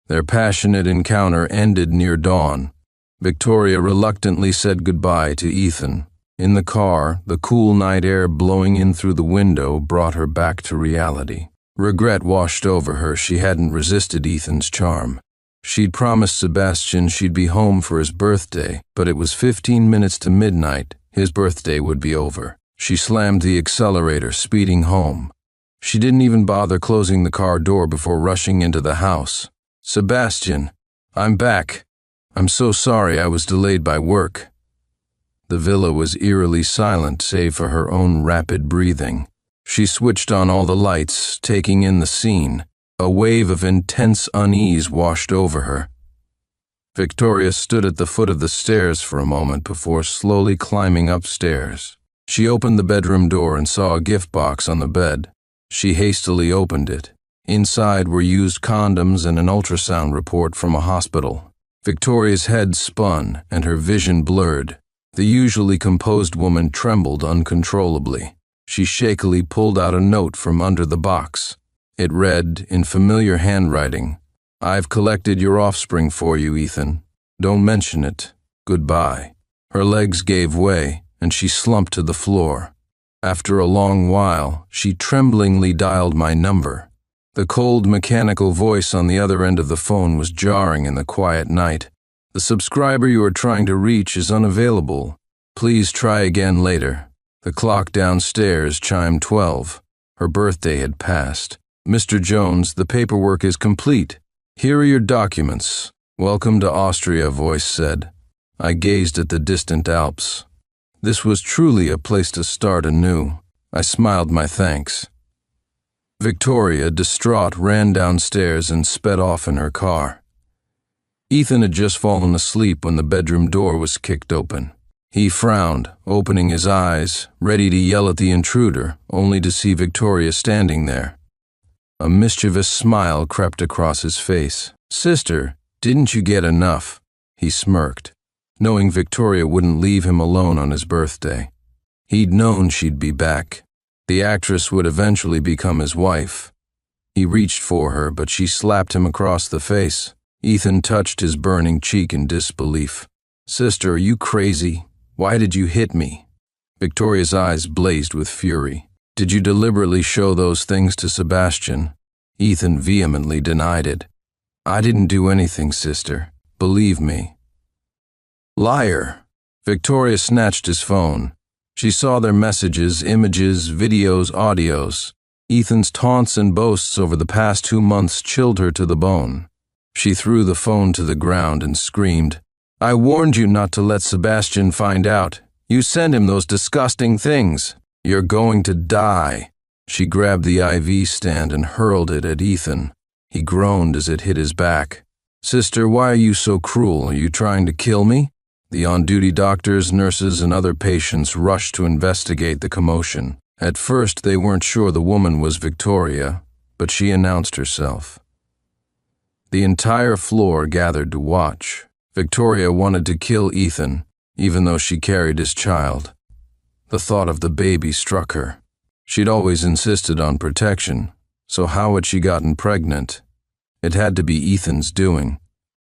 Their passionate encounter ended near dawn. Victoria reluctantly said goodbye to Ethan. In the car, the cool night air blowing in through the window brought her back to reality. Regret washed over her. She hadn't resisted Ethan's charm. She'd promised Sebastian she'd be home for his birthday, but it was 15 minutes to midnight. His birthday would be over. She slammed the accelerator, speeding home. She didn't even bother closing the car door before rushing into the house. "Sebastian, I'm back. I'm so sorry I was delayed by work." The villa was eerily silent save for her own rapid breathing. She switched on all the lights, taking in the scene. A wave of intense unease washed over her. Victoria stood at the foot of the stairs for a moment before slowly climbing upstairs. She opened the bedroom door and saw a gift box on the bed. She hastily opened it. Inside were used condoms and an ultrasound report from a hospital. Victoria's head spun and her vision blurred. The usually composed woman trembled uncontrollably. She shakily pulled out a note from under the box. It read, in familiar handwriting, "I've collected your offspring for you, Ethan. Don't mention it. Goodbye." Her legs gave way, and she slumped to the floor. After a long while, she tremblingly dialed my number. The cold, mechanical voice on the other end of the phone was jarring in the quiet night. "The subscriber you are trying to reach is unavailable. Please try again later." The clock downstairs chimed 12. Her birthday had passed. "Mr. Jones, the paperwork is complete. Here are your documents." "Welcome to Austria," a voice said. I gazed at the distant Alps. This was truly a place to start anew. I smiled my thanks. Victoria, distraught, ran downstairs and sped off in her car. Ethan had just fallen asleep when the bedroom door was kicked open. He frowned, opening his eyes, ready to yell at the intruder, only to see Victoria standing there. A mischievous smile crept across his face. "Sister, didn't you get enough?" He smirked, knowing Victoria wouldn't leave him alone on his birthday. He'd known she'd be back. The actress would eventually become his wife. He reached for her, but she slapped him across the face. Ethan touched his burning cheek in disbelief. "Sister, are you crazy? Why did you hit me?" Victoria's eyes blazed with fury. "Did you deliberately show those things to Sebastian?" Ethan vehemently denied it. "I didn't do anything, sister. Believe me." "Liar!" Victoria snatched his phone. She saw their messages, images, videos, audios. Ethan's taunts and boasts over the past 2 months chilled her to the bone. She threw the phone to the ground and screamed, "I warned you not to let Sebastian find out. You sent him those disgusting things. You're going to die." She grabbed the IV stand and hurled it at Ethan. He groaned as it hit his back. "Sister, why are you so cruel? Are you trying to kill me?" The on-duty doctors, nurses, and other patients rushed to investigate the commotion. At first, they weren't sure the woman was Victoria, but she announced herself. The entire floor gathered to watch. Victoria wanted to kill Ethan, even though she carried his child. The thought of the baby struck her. She'd always insisted on protection, so how had she gotten pregnant? It had to be Ethan's doing.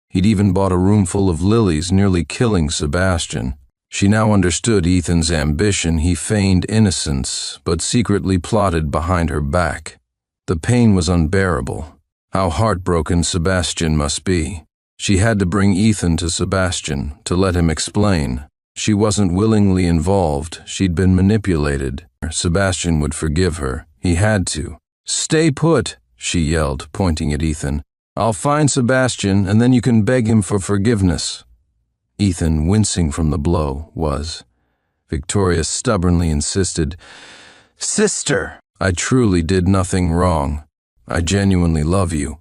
He'd even bought a room full of lilies, nearly killing Sebastian. She now understood Ethan's ambition. He feigned innocence, but secretly plotted behind her back. The pain was unbearable. How heartbroken Sebastian must be. She had to bring Ethan to Sebastian, to let him explain. She wasn't willingly involved. She'd been manipulated. Sebastian would forgive her. He had to. "Stay put," she yelled, pointing at Ethan. "I'll find Sebastian, and then you can beg him for forgiveness." Ethan, wincing from the blow, was. Victoria stubbornly insisted, "Sister, I truly did nothing wrong. I genuinely love you."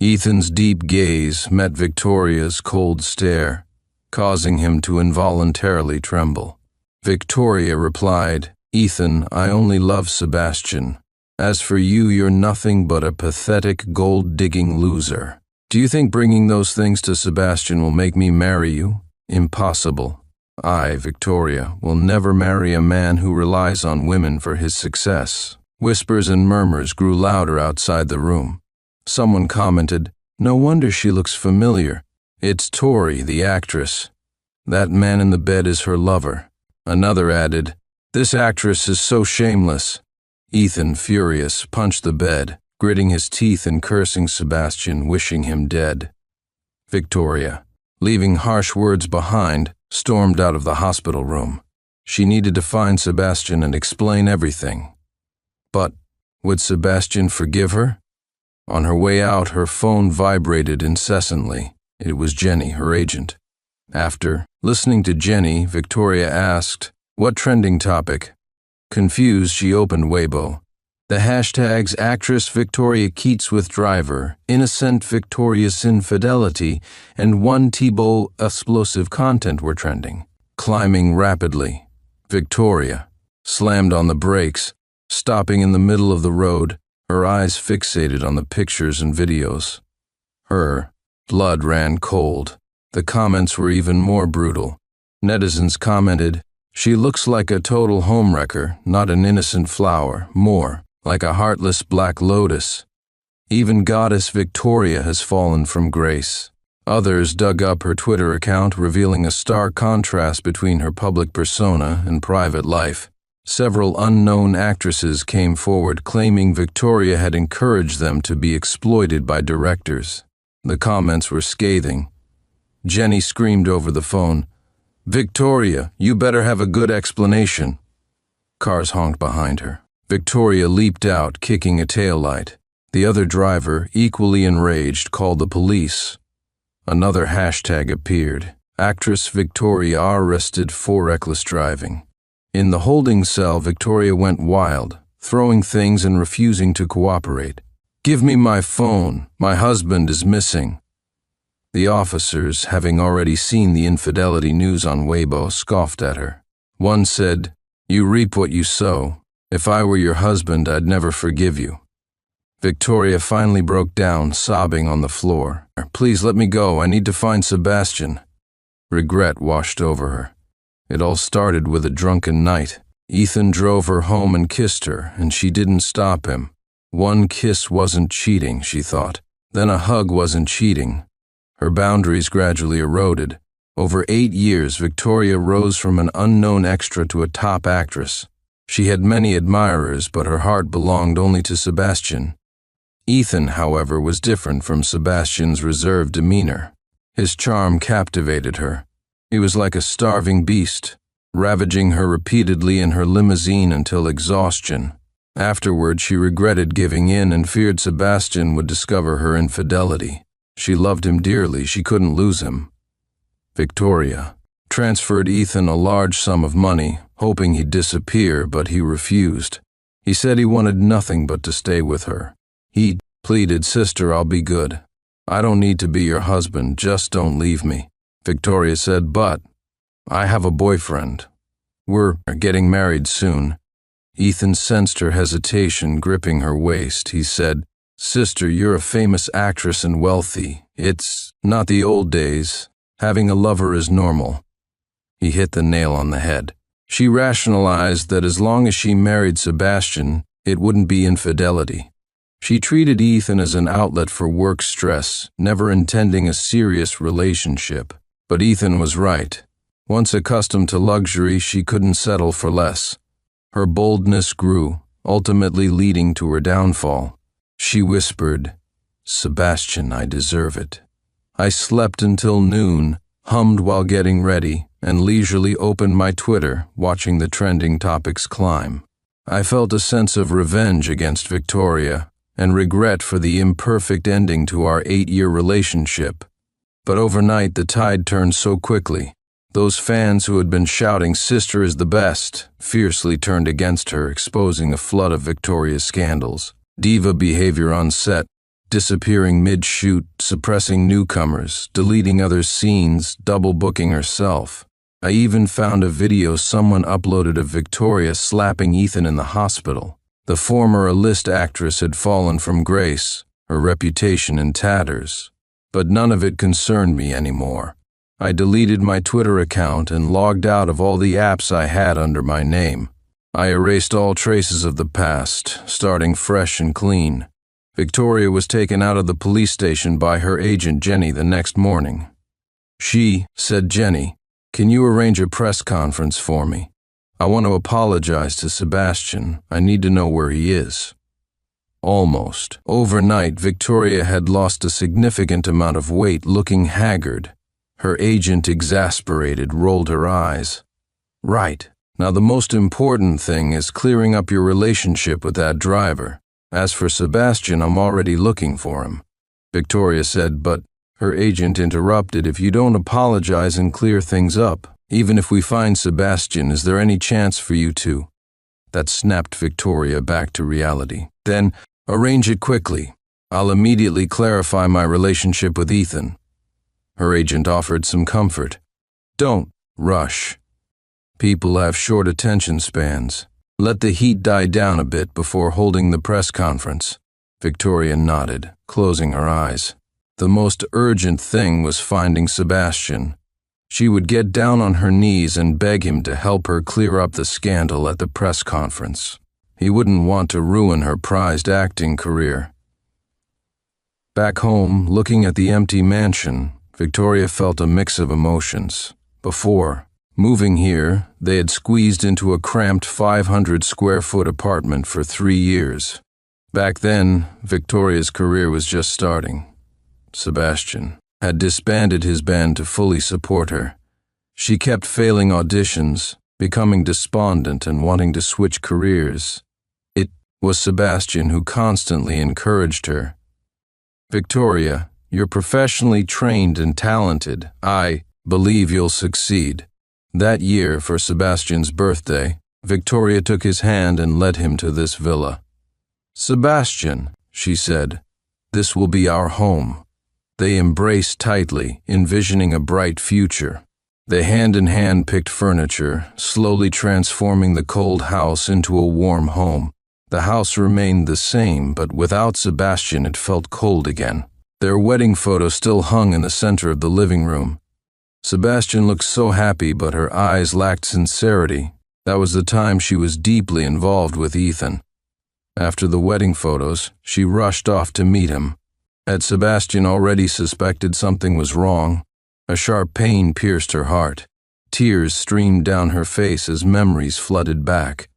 Ethan's deep gaze met Victoria's cold stare, causing him to involuntarily tremble. Victoria replied, "Ethan, I only love Sebastian. As for you, you're nothing but a pathetic gold-digging loser. Do you think bringing those things to Sebastian will make me marry you? Impossible. I, Victoria, will never marry a man who relies on women for his success." Whispers and murmurs grew louder outside the room. Someone commented, "No wonder she looks familiar. It's Tori, the actress. That man in the bed is her lover." Another added, "This actress is so shameless." Ethan, furious, punched the bed, gritting his teeth and cursing Sebastian, wishing him dead. Victoria, leaving harsh words behind, stormed out of the hospital room. She needed to find Sebastian and explain everything. But would Sebastian forgive her? On her way out, her phone vibrated incessantly. It was Jenny, her agent. After listening to Jenny, Victoria asked, "What trending topic?" Confused, she opened Weibo. The hashtags actress Victoria Keats with driver, innocent Victoria's infidelity, and one Thibault explosive content were trending. Climbing rapidly, Victoria slammed on the brakes, stopping in the middle of the road, her eyes fixated on the pictures and videos. Her blood ran cold. The comments were even more brutal. Netizens commented, "She looks like a total homewrecker, not an innocent flower, more like a heartless black lotus. Even Goddess Victoria has fallen from grace." Others dug up her Twitter account, revealing a stark contrast between her public persona and private life. Several unknown actresses came forward claiming Victoria had encouraged them to be exploited by directors. The comments were scathing. Jenny screamed over the phone, "Victoria, you better have a good explanation." Cars honked behind her. Victoria leaped out, kicking a taillight. The other driver, equally enraged, called the police. Another hashtag appeared, Actress Victoria arrested for reckless driving. In the holding cell, Victoria went wild, throwing things and refusing to cooperate. "Give me my phone. My husband is missing." The officers, having already seen the infidelity news on Weibo, scoffed at her. One said, "You reap what you sow. If I were your husband, I'd never forgive you." Victoria finally broke down, sobbing on the floor. "Please let me go. I need to find Sebastian." Regret washed over her. It all started with a drunken night. Ethan drove her home and kissed her, and she didn't stop him. One kiss wasn't cheating, she thought. Then a hug wasn't cheating. Her boundaries gradually eroded. Over 8 years, Victoria rose from an unknown extra to a top actress. She had many admirers, but her heart belonged only to Sebastian. Ethan, however, was different from Sebastian's reserved demeanor. His charm captivated her. He was like a starving beast, ravaging her repeatedly in her limousine until exhaustion. Afterward, she regretted giving in and feared Sebastian would discover her infidelity. She loved him dearly. She couldn't lose him. Victoria transferred Ethan a large sum of money, hoping he'd disappear, but he refused. He said he wanted nothing but to stay with her. He pleaded, "Sister, I'll be good. I don't need to be your husband, just don't leave me." Victoria said, "But I have a boyfriend. We're getting married soon." Ethan sensed her hesitation, gripping her waist. He said, "Sister, you're a famous actress and wealthy. It's not the old days. Having a lover is normal." He hit the nail on the head. She rationalized that as long as she married Sebastian, it wouldn't be infidelity. She treated Ethan as an outlet for work stress, never intending a serious relationship. But Ethan was right. Once accustomed to luxury, she couldn't settle for less. Her boldness grew, ultimately leading to her downfall. She whispered, "Sebastian, I deserve it." I slept until noon, hummed while getting ready, and leisurely opened my Twitter, watching the trending topics climb. I felt a sense of revenge against Victoria, and regret for the imperfect ending to our 8-year relationship. But overnight the tide turned so quickly. Those fans who had been shouting "Sister is the best" fiercely turned against her, exposing a flood of Victoria's scandals. Diva behavior on set, disappearing mid-shoot, suppressing newcomers, deleting other scenes, double-booking herself. I even found a video someone uploaded of Victoria slapping Ethan in the hospital. The former A-list actress had fallen from grace, her reputation in tatters. But none of it concerned me anymore. I deleted my Twitter account and logged out of all the apps I had under my name. I erased all traces of the past, starting fresh and clean. Victoria was taken out of the police station by her agent Jenny the next morning. She said, "Jenny, can you arrange a press conference for me? I want to apologize to Sebastian. I need to know where he is." Almost overnight, Victoria had lost a significant amount of weight, looking haggard. Her agent, exasperated, rolled her eyes. "Right. Now the most important thing is clearing up your relationship with that driver. As for Sebastian, I'm already looking for him." Victoria said, but her agent interrupted, "If you don't apologize and clear things up, even if we find Sebastian, is there any chance for you to?" That snapped Victoria back to reality. "Then arrange it quickly. I'll immediately clarify my relationship with Ethan." Her agent offered some comfort. "Don't rush. People have short attention spans. Let the heat die down a bit before holding the press conference." Victoria nodded, closing her eyes. The most urgent thing was finding Sebastian. She would get down on her knees and beg him to help her clear up the scandal at the press conference. He wouldn't want to ruin her prized acting career. Back home, looking at the empty mansion, Victoria felt a mix of emotions. Before moving here, they had squeezed into a cramped 500-square-foot apartment for 3 years. Back then, Victoria's career was just starting. Sebastian had disbanded his band to fully support her. She kept failing auditions, becoming despondent and wanting to switch careers. It was Sebastian who constantly encouraged her. "Victoria, you're professionally trained and talented. I Believe you'll succeed." That year, for Sebastian's birthday, Victoria took his hand and led him to this villa. "Sebastian," she said, "this will be our home." They embraced tightly, envisioning a bright future. They hand-in-hand picked furniture, slowly transforming the cold house into a warm home. The house remained the same, but without Sebastian it felt cold again. Their wedding photo still hung in the center of the living room. Sebastian looked so happy, but her eyes lacked sincerity. That was the time she was deeply involved with Ethan. After the wedding photos, she rushed off to meet him. Had Sebastian already suspected something was wrong? A sharp pain pierced her heart. Tears streamed down her face as memories flooded back.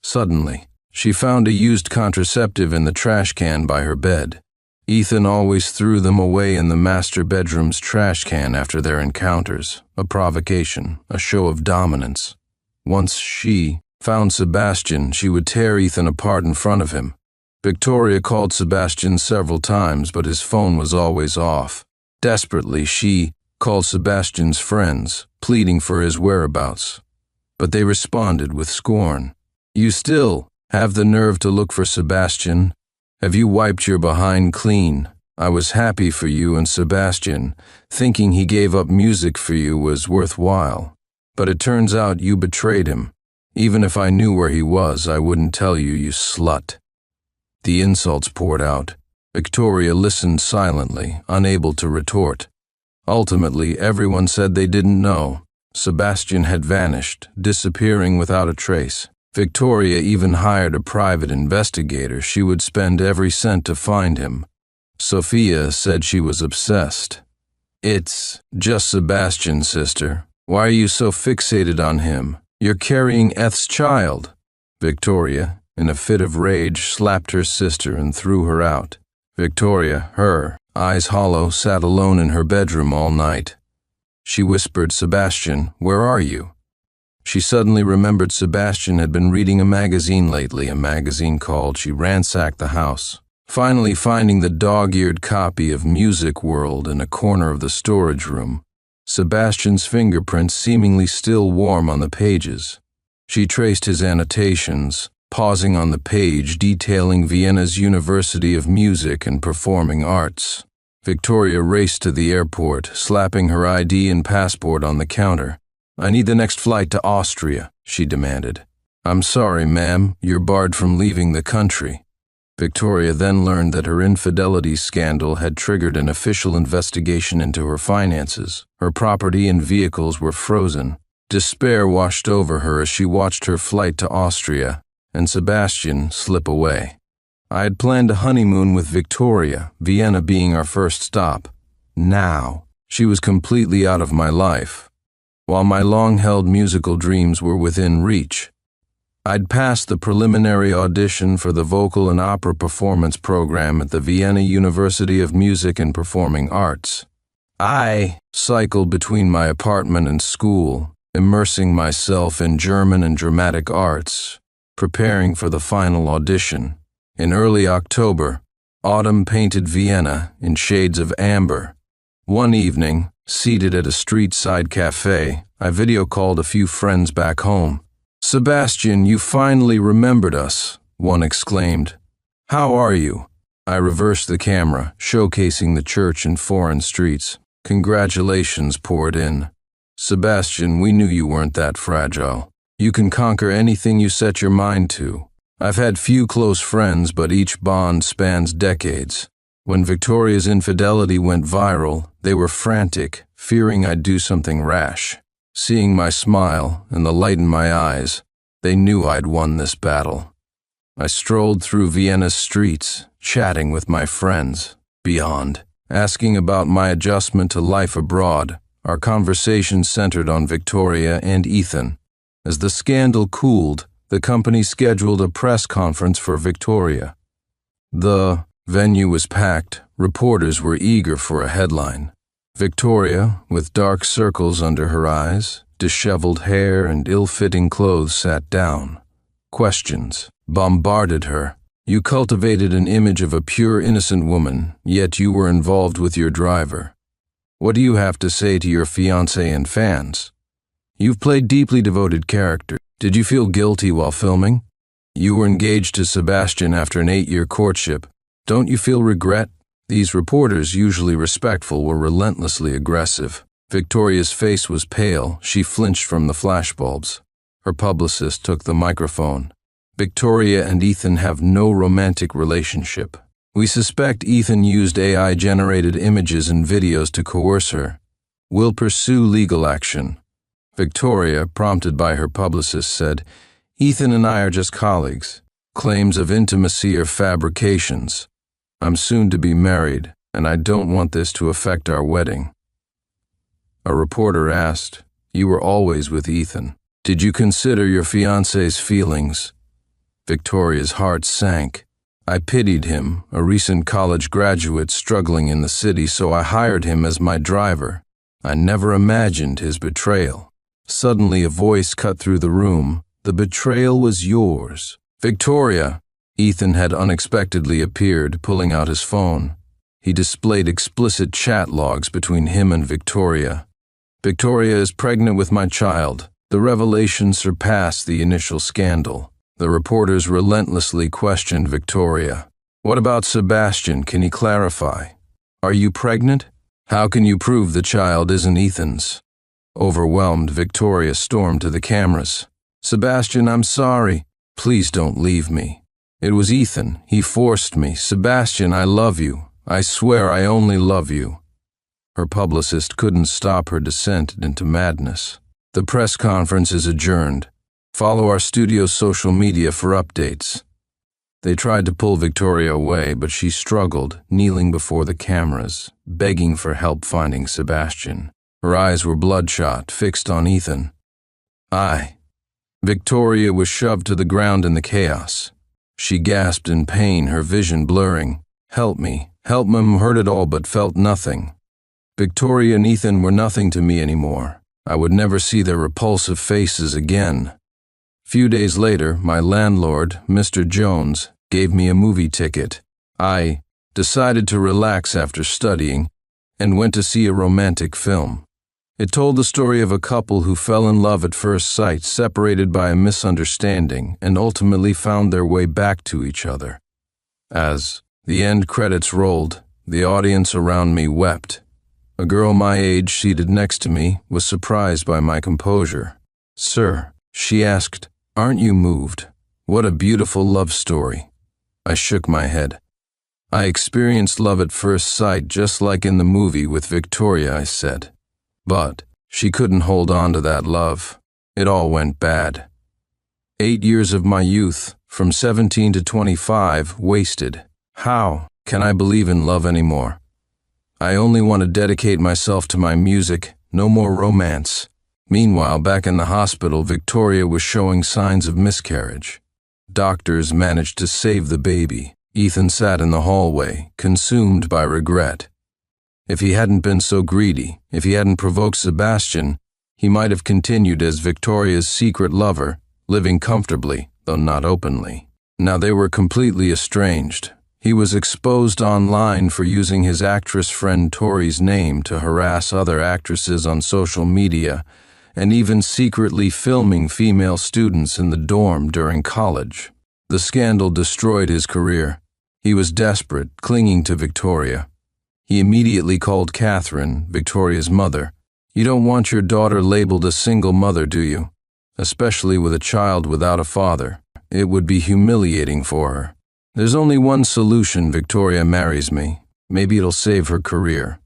Suddenly, she found a used contraceptive in the trash can by her bed. Ethan always threw them away in the master bedroom's trash can after their encounters, a provocation, a show of dominance. Once she found Sebastian, she would tear Ethan apart in front of him. Victoria called Sebastian several times, but his phone was always off. Desperately, she called Sebastian's friends, pleading for his whereabouts. But they responded with scorn. "You still have the nerve to look for Sebastian? Have you wiped your behind clean? I was happy for you and Sebastian, thinking he gave up music for you was worthwhile. But it turns out you betrayed him. Even if I knew where he was, I wouldn't tell you, you slut." The insults poured out. Victoria listened silently, unable to retort. Ultimately, everyone said they didn't know. Sebastian had vanished, disappearing without a trace. Victoria even hired a private investigator. She would spend every cent to find him. Sophia said she was obsessed. "It's just Sebastian, sister. Why are you so fixated on him? You're carrying Eth's child." Victoria, in a fit of rage, slapped her sister and threw her out. Victoria, her eyes hollow, sat alone in her bedroom all night. She whispered, "Sebastian, where are you?" She suddenly remembered Sebastian had been reading a magazine lately, a magazine called. She ransacked the house, finally finding the dog-eared copy of Music World in a corner of the storage room. Sebastian's fingerprints seemingly still warm on the pages. She traced his annotations, pausing on the page detailing Vienna's University of Music and Performing Arts. Victoria raced to the airport, slapping her ID and passport on the counter. "I need the next flight to Austria," she demanded. "I'm sorry, ma'am, you're barred from leaving the country." Victoria then learned that her infidelity scandal had triggered an official investigation into her finances. Her property and vehicles were frozen. Despair washed over her as she watched her flight to Austria and Sebastian slip away. I had planned a honeymoon with Victoria, Vienna being our first stop. Now, she was completely out of my life. While my long-held musical dreams were within reach, I'd passed the preliminary audition for the vocal and opera performance program at the Vienna University of Music and Performing Arts. I cycled between my apartment and school, immersing myself in German and dramatic arts, preparing for the final audition. In early October, autumn painted Vienna in shades of amber. One evening, seated at a street-side cafe, I video-called a few friends back home. "Sebastian, you finally remembered us," one exclaimed. "How are you?" I reversed the camera, showcasing the church and foreign streets. Congratulations poured in. "Sebastian, we knew you weren't that fragile. You can conquer anything you set your mind to. I've had few close friends, but each bond spans decades. When Victoria's infidelity went viral, they were frantic, fearing I'd do something rash. Seeing my smile and the light in my eyes, they knew I'd won this battle. I strolled through Vienna's streets, chatting with my friends, beyond, asking about my adjustment to life abroad. Our conversation centered on Victoria and Ethan. As the scandal cooled, the company scheduled a press conference for Victoria. The venue was packed. Reporters were eager for a headline. Victoria, with dark circles under her eyes, disheveled hair and ill-fitting clothes, sat down. Questions bombarded her. "You cultivated an image of a pure, innocent woman, yet you were involved with your driver. What do you have to say to your fiancé and fans? You've played deeply devoted characters. Did you feel guilty while filming? You were engaged to Sebastian after an 8-year courtship. Don't you feel regret? These reporters, usually respectful, were relentlessly aggressive. Victoria's face was pale. She flinched from the flashbulbs. Her publicist took the microphone. Victoria and Ethan have no romantic relationship. We suspect Ethan used AI-generated images and videos to coerce her. We'll pursue legal action. Victoria, prompted by her publicist, said, Ethan and I are just colleagues. Claims of intimacy are fabrications. I'm soon to be married, and I don't want this to affect our wedding. A reporter asked, You were always with Ethan. Did you consider your fiancé's feelings? Victoria's heart sank. I pitied him, a recent college graduate struggling in the city, so I hired him as my driver. I never imagined his betrayal. Suddenly a voice cut through the room. The betrayal was yours. Victoria! Ethan had unexpectedly appeared, pulling out his phone. He displayed explicit chat logs between him and Victoria. Victoria is pregnant with my child. The revelation surpassed the initial scandal. The reporters relentlessly questioned Victoria. What about Sebastian? Can he clarify? Are you pregnant? How can you prove the child isn't Ethan's? Overwhelmed, Victoria stormed to the cameras. Sebastian, I'm sorry. Please don't leave me. It was Ethan. He forced me. Sebastian, I love you. I swear I only love you. Her publicist couldn't stop her descent into madness. The press conference is adjourned. Follow our studio's social media for updates. They tried to pull Victoria away, but she struggled, kneeling before the cameras, begging for help finding Sebastian. Her eyes were bloodshot, fixed on Ethan. Victoria was shoved to the ground in the chaos. She gasped in pain, her vision blurring. Help me. Help me. Heard it all but felt nothing. Victoria and Ethan were nothing to me anymore. I would never see their repulsive faces again. Few days later, my landlord, Mr. Jones, gave me a movie ticket. I decided to relax after studying and went to see a romantic film. It told the story of a couple who fell in love at first sight, separated by a misunderstanding, and ultimately found their way back to each other. As the end credits rolled, the audience around me wept. A girl my age seated next to me was surprised by my composure. Sir, she asked, aren't you moved? What a beautiful love story. I shook my head. I experienced love at first sight just like in the movie with Victoria, I said. But she couldn't hold on to that love. It all went bad. 8 years of my youth, from 17 to 25, wasted. How can I believe in love anymore? I only want to dedicate myself to my music, no more romance. Meanwhile, back in the hospital, Victoria was showing signs of miscarriage. Doctors managed to save the baby. Ethan sat in the hallway, consumed by regret. If he hadn't been so greedy, if he hadn't provoked Sebastian, he might have continued as Victoria's secret lover, living comfortably, though not openly. Now they were completely estranged. He was exposed online for using his actress friend Tori's name to harass other actresses on social media, and even secretly filming female students in the dorm during college. The scandal destroyed his career. He was desperate, clinging to Victoria. He immediately called Catherine, Victoria's mother. You don't want your daughter labeled a single mother, do you? Especially with a child without a father. It would be humiliating for her. There's only one solution: Victoria marries me. Maybe it'll save her career.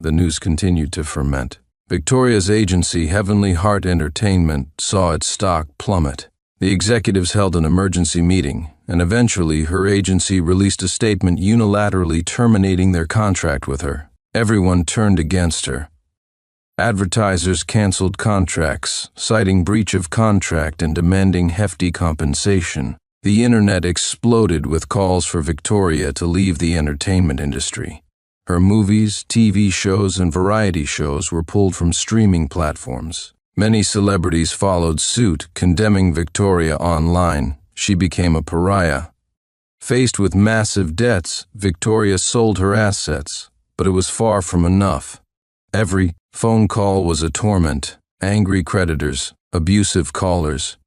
The news continued to ferment. Victoria's agency, Heavenly Heart Entertainment, saw its stock plummet. The executives held an emergency meeting, and eventually her agency released a statement unilaterally terminating their contract with her. Everyone turned against her. Advertisers canceled contracts, citing breach of contract and demanding hefty compensation. The internet exploded with calls for Victoria to leave the entertainment industry. Her movies, TV shows, and variety shows were pulled from streaming platforms. Many celebrities followed suit, condemning Victoria online. She became a pariah. Faced with massive debts, Victoria sold her assets, but it was far from enough. Every phone call was a torment. Angry creditors, abusive callers.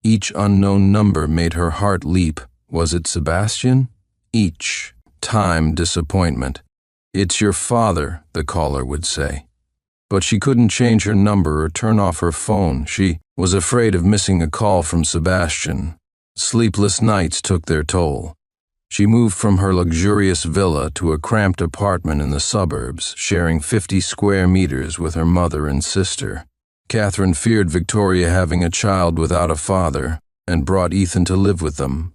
Each unknown number made her heart leap. Was it Sebastian? Each time disappointment. "It's your father," the caller would say. But she couldn't change her number or turn off her phone. She was afraid of missing a call from Sebastian. Sleepless nights took their toll. She moved from her luxurious villa to a cramped apartment in the suburbs, sharing 50 square meters with her mother and sister. Catherine feared Victoria having a child without a father and brought Ethan to live with them.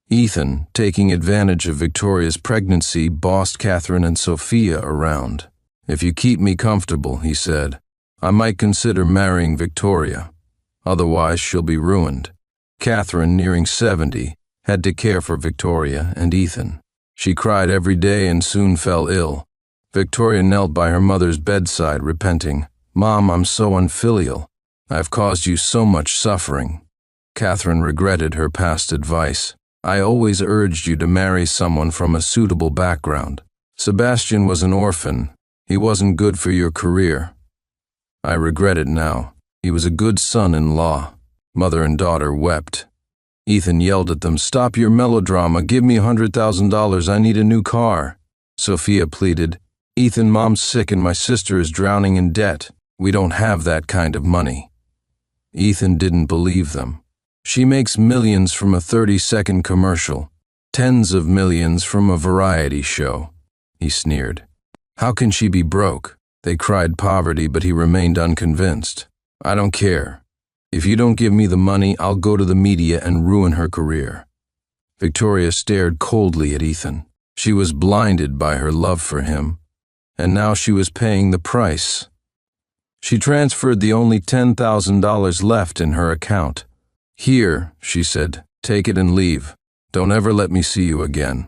Ethan, taking advantage of Victoria's pregnancy, bossed Catherine and Sophia around. "If you keep me comfortable," he said, "I might consider marrying Victoria. Otherwise, she'll be ruined." Catherine, nearing 70, had to care for Victoria and Ethan. She cried every day and soon fell ill. Victoria knelt by her mother's bedside, repenting. "Mom, I'm so unfilial. I've caused you so much suffering." Catherine regretted her past advice. "I always urged you to marry someone from a suitable background. Sebastian was an orphan. He wasn't good for your career. I regret it now. He was a good son-in-law." Mother and daughter wept. Ethan yelled at them, "Stop your melodrama. Give me $100,000. I need a new car." Sophia pleaded, "Ethan, Mom's sick and my sister is drowning in debt. We don't have that kind of money." Ethan didn't believe them. "She makes millions from a 30-second commercial, tens of millions from a variety show," he sneered. "How can she be broke?" They cried poverty, but he remained unconvinced. "I don't care. If you don't give me the money, I'll go to the media and ruin her career." Victoria stared coldly at Ethan. She was blinded by her love for him, and now she was paying the price. She transferred the only $10,000 left in her account. "Here," she said, "take it and leave. Don't ever let me see you again."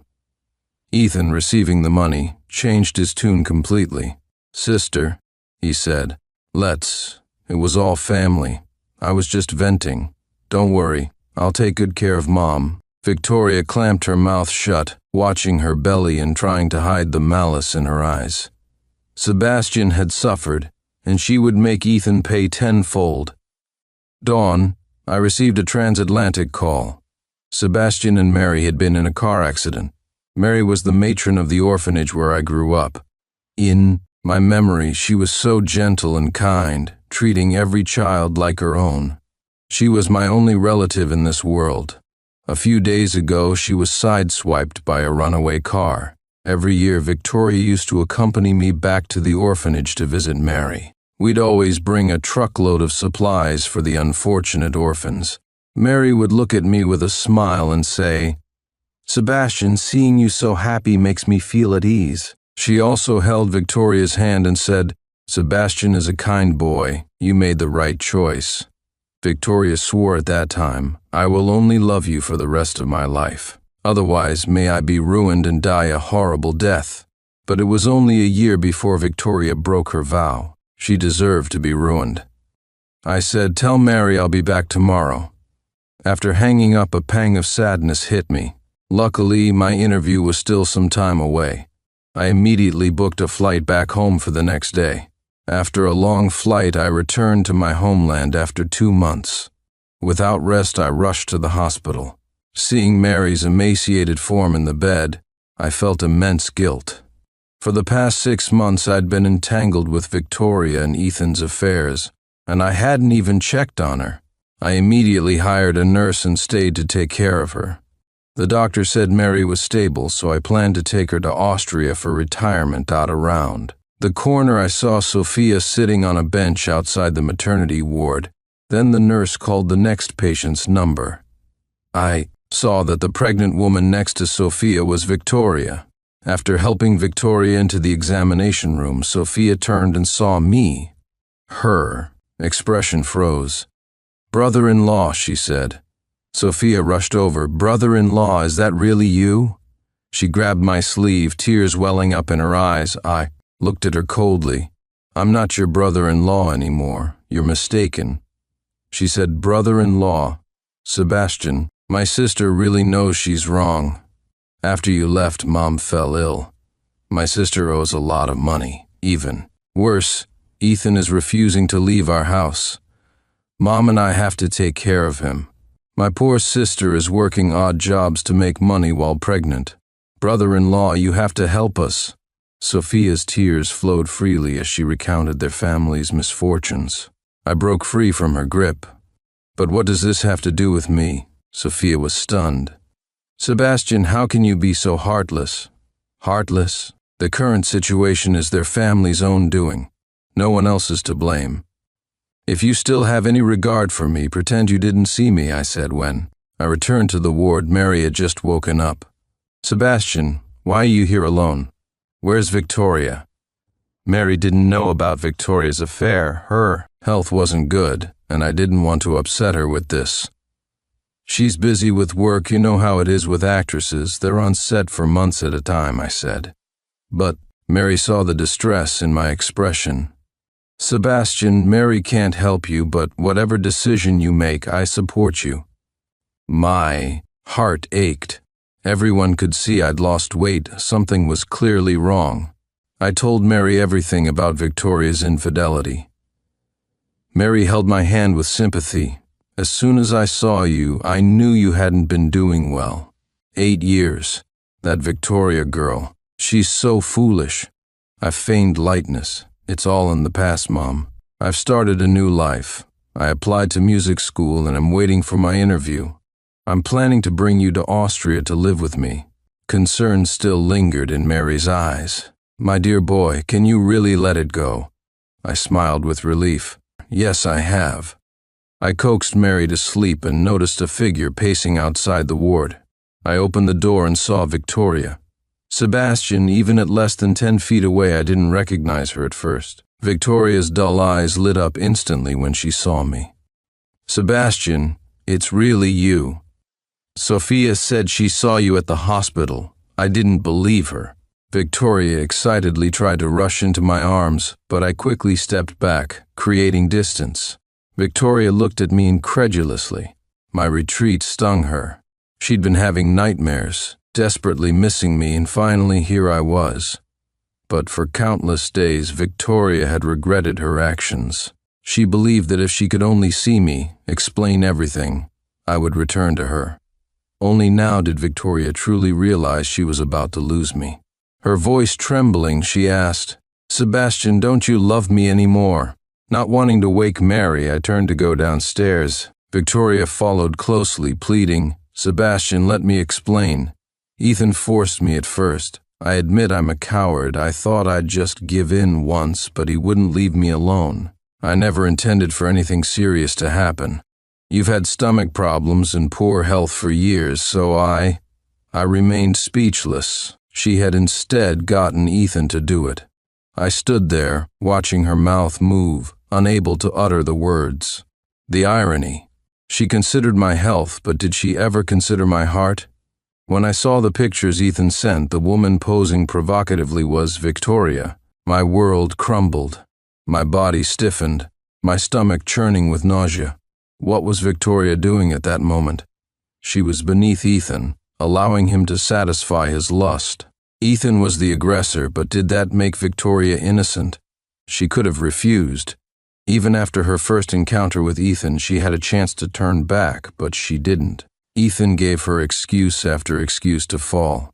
Ethan, receiving the money, changed his tune completely. "Sister," he said, it was all family. I was just venting. Don't worry, I'll take good care of Mom." Victoria clamped her mouth shut, watching her belly and trying to hide the malice in her eyes. Sebastian had suffered, and she would make Ethan pay tenfold. Dawn, I received a transatlantic call. Sebastian and Mary had been in a car accident. Mary was the matron of the orphanage where I grew up. In my memory, she was so gentle and kind, treating every child like her own. She was my only relative in this world. A few days ago, she was sideswiped by a runaway car. Every year, Victoria used to accompany me back to the orphanage to visit Mary. We'd always bring a truckload of supplies for the unfortunate orphans. Mary would look at me with a smile and say, "Sebastian, seeing you so happy makes me feel at ease." She also held Victoria's hand and said, "Sebastian is a kind boy. You made the right choice." Victoria swore at that time, "I will only love you for the rest of my life. Otherwise, may I be ruined and die a horrible death." But it was only a year before Victoria broke her vow. She deserved to be ruined. I said, "Tell Mary I'll be back tomorrow." After hanging up, a pang of sadness hit me. Luckily, my interview was still some time away. I immediately booked a flight back home for the next day. After a long flight, I returned to my homeland after 2 months. Without rest, I rushed to the hospital. Seeing Mary's emaciated form in the bed, I felt immense guilt. For the past 6 months, I'd been entangled with Victoria and Ethan's affairs, and I hadn't even checked on her. I immediately hired a nurse and stayed to take care of her. The doctor said Mary was stable, so I planned to take her to Austria for retirement out around. The corner, I saw Sophia sitting on a bench outside the maternity ward. Then the nurse called the next patient's number. I saw that the pregnant woman next to Sophia was Victoria. After helping Victoria into the examination room, Sophia turned and saw me. Her expression froze. "Brother-in-law," she said. Sophia rushed over. "Brother-in-law, is that really you?" She grabbed my sleeve, tears welling up in her eyes. I looked at her coldly. "I'm not your brother-in-law anymore. You're mistaken." She said, "Brother-in-law, Sebastian, my sister really knows she's wrong. After you left, Mom fell ill. My sister owes a lot of money, even Worse, Ethan is refusing to leave our house. Mom and I have to take care of him. My poor sister is working odd jobs to make money while pregnant. Brother-in-law, you have to help us." Sophia's tears flowed freely as she recounted their family's misfortunes. I broke free from her grip. "But what does this have to do with me?" Sophia was stunned. "Sebastian, how can you be so heartless?" "Heartless? The current situation is their family's own doing. No one else is to blame. If you still have any regard for me, pretend you didn't see me," I said when I returned to the ward. Mary had just woken up. "Sebastian, why are you here alone? Where's Victoria?" Mary didn't know about Victoria's affair. Her health wasn't good, and I didn't want to upset her with this. "She's busy with work. You know how it is with actresses. They're on set for months at a time," I said. But Mary saw the distress in my expression. "Sebastian, Mary can't help you, but whatever decision you make, I support you." My heart ached. Everyone could see I'd lost weight. Something was clearly wrong. I told Mary everything about Victoria's infidelity. Mary held my hand with sympathy. "As soon as I saw you, I knew you hadn't been doing well. 8 years. That Victoria girl. She's so foolish." I feigned lightness. "It's all in the past, Mom. I've started a new life. I applied to music school and I'm waiting for my interview. I'm planning to bring you to Austria to live with me." Concern still lingered in Mary's eyes. "My dear boy, can you really let it go?" I smiled with relief. "Yes, I have." I coaxed Mary to sleep and noticed a figure pacing outside the ward. I opened the door and saw Victoria. Sebastian, even at less than 10 feet away, I didn't recognize her at first. Victoria's dull eyes lit up instantly when she saw me. "Sebastian, it's really you. Sophia said she saw you at the hospital. I didn't believe her." Victoria excitedly tried to rush into my arms, but I quickly stepped back, creating distance. Victoria looked at me incredulously. My retreat stung her. She'd been having nightmares, desperately missing me, and finally here I was. But for countless days, Victoria had regretted her actions. She believed that if she could only see me, explain everything, I would return to her. Only now did Victoria truly realize she was about to lose me. Her voice trembling, she asked, "Sebastian, don't you love me anymore?" Not wanting to wake Mary, I turned to go downstairs. Victoria followed closely, pleading, "Sebastian, let me explain. Ethan forced me at first. I admit I'm a coward. I thought I'd just give in once, but he wouldn't leave me alone. I never intended for anything serious to happen. You've had stomach problems and poor health for years, so I remained speechless. She had instead gotten Ethan to do it." I stood there, watching her mouth move, unable to utter the words. The irony. She considered my health, but did she ever consider my heart? When I saw the pictures Ethan sent, the woman posing provocatively was Victoria. My world crumbled. My body stiffened, my stomach churning with nausea. What was Victoria doing at that moment? She was beneath Ethan, allowing him to satisfy his lust. Ethan was the aggressor, but did that make Victoria innocent? She could have refused. Even after her first encounter with Ethan, she had a chance to turn back, but she didn't. Ethan gave her excuse after excuse to fall.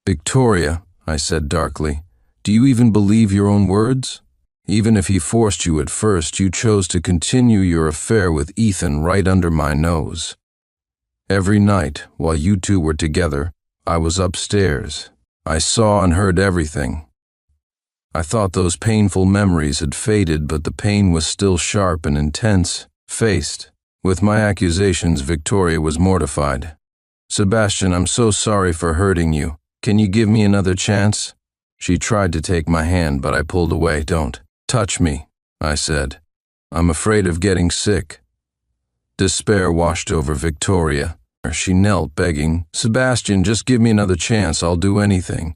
"Victoria," I said darkly, "do you even believe your own words? Even if he forced you at first, you chose to continue your affair with Ethan right under my nose. Every night, while you two were together, I was upstairs. I saw and heard everything. I thought those painful memories had faded, but the pain was still sharp and intense. Faced with my accusations, Victoria was mortified. "Sebastian, I'm so sorry for hurting you. Can you give me another chance?" She tried to take my hand, but I pulled away. "Don't touch me," I said. "I'm afraid of getting sick." Despair washed over Victoria. She knelt, begging, "Sebastian, just give me another chance. I'll do anything."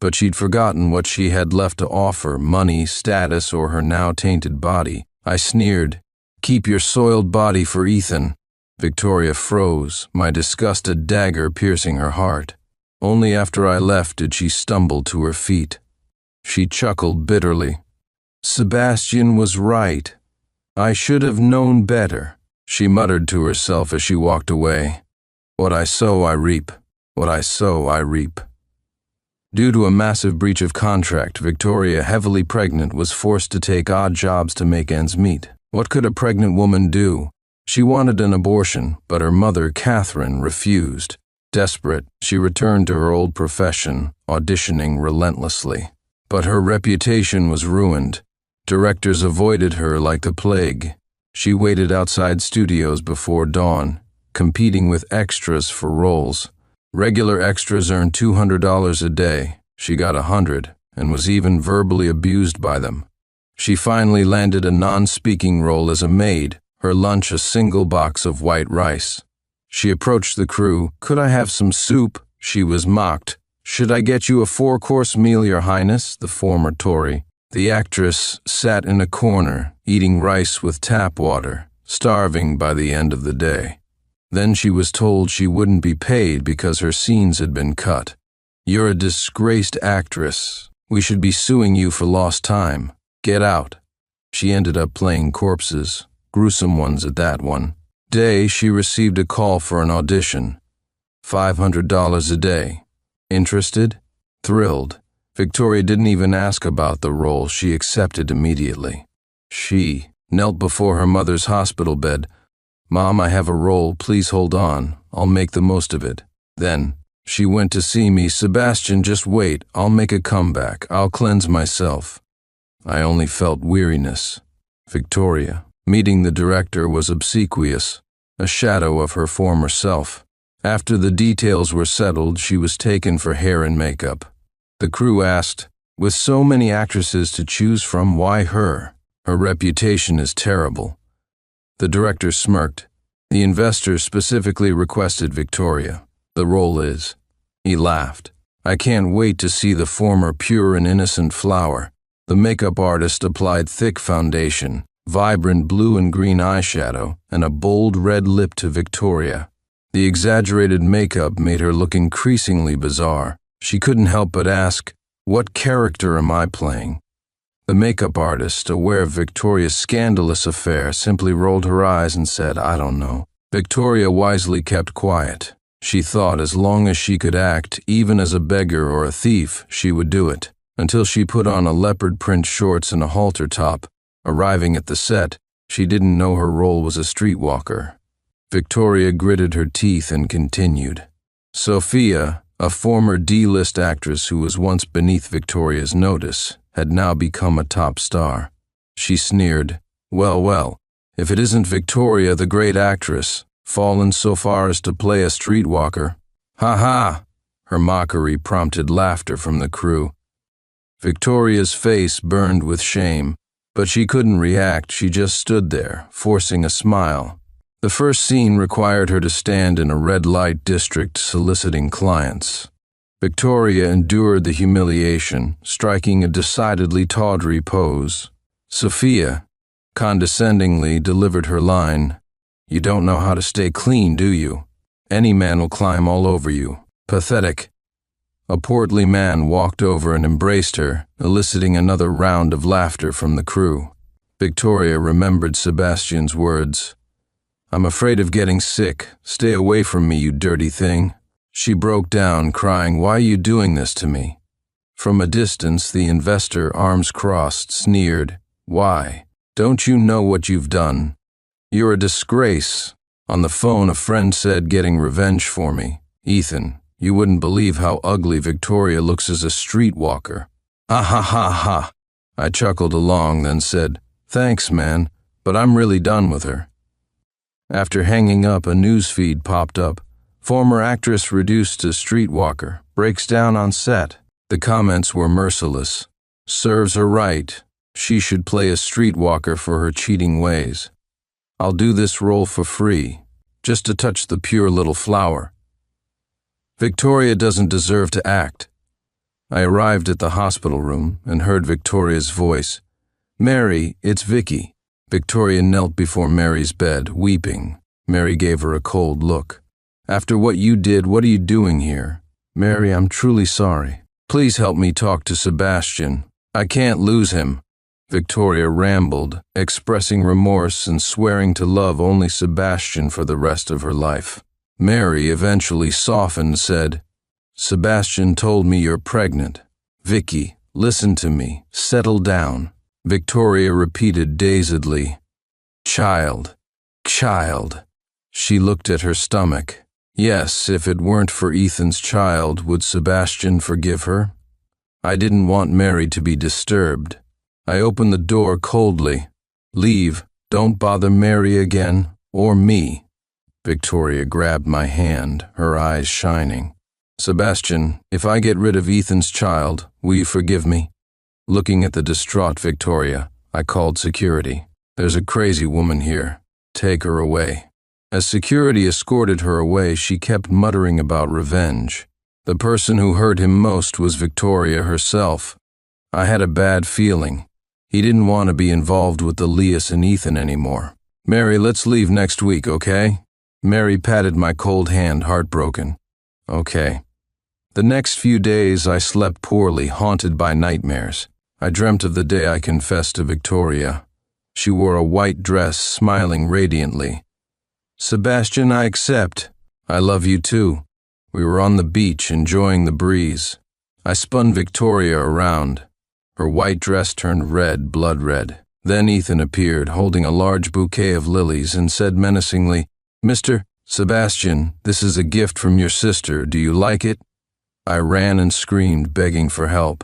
But she'd forgotten what she had left to offer: money, status, or her now tainted body. I sneered, "Keep your soiled body for Ethan." Victoria froze, my disgust a dagger piercing her heart. Only after I left did she stumble to her feet. She chuckled bitterly. Sebastian was right. I should have known better, she muttered to herself as she walked away. What I sow, I reap. What I sow, I reap. Due to a massive breach of contract, Victoria, heavily pregnant, was forced to take odd jobs to make ends meet. What could a pregnant woman do? She wanted an abortion, but her mother, Catherine, refused. Desperate, she returned to her old profession, auditioning relentlessly. But her reputation was ruined. Directors avoided her like the plague. She waited outside studios before dawn, competing with extras for roles. Regular extras earned $200 a day. She got $100 and was even verbally abused by them. She finally landed a non-speaking role as a maid, her lunch a single box of white rice. She approached the crew. "Could I have some soup?" She was mocked. "Should I get you a 4-course meal, Your Highness?" The former Tory. The actress sat in a corner, eating rice with tap water, starving by the end of the day. Then she was told she wouldn't be paid because her scenes had been cut. "You're a disgraced actress. We should be suing you for lost time. Get out." She ended up playing corpses, gruesome ones at that one. Day, she received a call for an audition. $500 a day. Interested? Thrilled. Victoria didn't even ask about the role. She accepted immediately. She knelt before her mother's hospital bed. "Mom, I have a role. Please hold on. I'll make the most of it." Then she went to see me. "Sebastian, just wait. I'll make a comeback. I'll cleanse myself." I only felt weariness. Victoria, meeting the director, was obsequious, a shadow of her former self. After the details were settled, she was taken for hair and makeup. The crew asked, "With so many actresses to choose from, why her? Her reputation is terrible." The director smirked. "The investors specifically requested Victoria. The role is." He laughed. "I can't wait to see the former pure and innocent flower." The makeup artist applied thick foundation, vibrant blue and green eyeshadow, and a bold red lip to Victoria. The exaggerated makeup made her look increasingly bizarre. She couldn't help but ask, "What character am I playing?" The makeup artist, aware of Victoria's scandalous affair, simply rolled her eyes and said, "I don't know." Victoria wisely kept quiet. She thought as long as she could act, even as a beggar or a thief, she would do it, until she put on a leopard print shorts and a halter top. Arriving at the set, she didn't know her role was a streetwalker. Victoria gritted her teeth and continued. Sophia, a former D-list actress who was once beneath Victoria's notice, had now become a top star. She sneered, Well, if it isn't Victoria, the great actress, fallen so far as to play a streetwalker." "Ha ha!" Her mockery prompted laughter from the crew. Victoria's face burned with shame, but she couldn't react. She just stood there, forcing a smile. The first scene required her to stand in a red light district soliciting clients. Victoria endured the humiliation, striking a decidedly tawdry pose. Sophia condescendingly delivered her line, "You don't know how to stay clean, do you? Any man will climb all over you. Pathetic." A portly man walked over and embraced her, eliciting another round of laughter from the crew. Victoria remembered Sebastian's words, "I'm afraid of getting sick. Stay away from me, you dirty thing." She broke down, crying, "Why are you doing this to me?" From a distance, the investor, arms crossed, sneered, "Why? Don't you know what you've done? You're a disgrace." On the phone, a friend said, "Getting revenge for me. Ethan, you wouldn't believe how ugly Victoria looks as a streetwalker." "Ah ha ha ha." I chuckled along, then said, "Thanks, man, but I'm really done with her." After hanging up, a newsfeed popped up. "Former actress reduced to streetwalker, breaks down on set." The comments were merciless. "Serves her right. She should play a streetwalker for her cheating ways. I'll do this role for free, just to touch the pure little flower. Victoria doesn't deserve to act." I arrived at the hospital room and heard Victoria's voice. "Mary, it's Vicky." Victoria knelt before Mary's bed, weeping. Mary gave her a cold look. "After what you did, what are you doing here?" "Mary, I'm truly sorry. Please help me talk to Sebastian. I can't lose him." Victoria rambled, expressing remorse and swearing to love only Sebastian for the rest of her life. Mary eventually softened and said, "Sebastian told me you're pregnant. Vicky, listen to me. Settle down." Victoria repeated dazedly, "Child, child." She looked at her stomach. Yes, if it weren't for Ethan's child, would Sebastian forgive her? I didn't want Mary to be disturbed. I opened the door coldly. "Leave. Don't bother Mary again, or me." Victoria grabbed my hand, her eyes shining. "Sebastian, if I get rid of Ethan's child, will you forgive me?" Looking at the distraught Victoria, I called security. "There's a crazy woman here. Take her away." As security escorted her away, she kept muttering about revenge. The person who hurt him most was Victoria herself. I had a bad feeling. He didn't want to be involved with Elias and Ethan anymore. "Mary, let's leave next week, okay?" Mary patted my cold hand, heartbroken. "Okay." The next few days I slept poorly, haunted by nightmares. I dreamt of the day I confessed to Victoria. She wore a white dress, smiling radiantly. "Sebastian, I accept. I love you too." We were on the beach, enjoying the breeze. I spun Victoria around. Her white dress turned red, blood red. Then Ethan appeared, holding a large bouquet of lilies, and said menacingly, "Mr. Sebastian, this is a gift from your sister. Do you like it?" I ran and screamed, begging for help.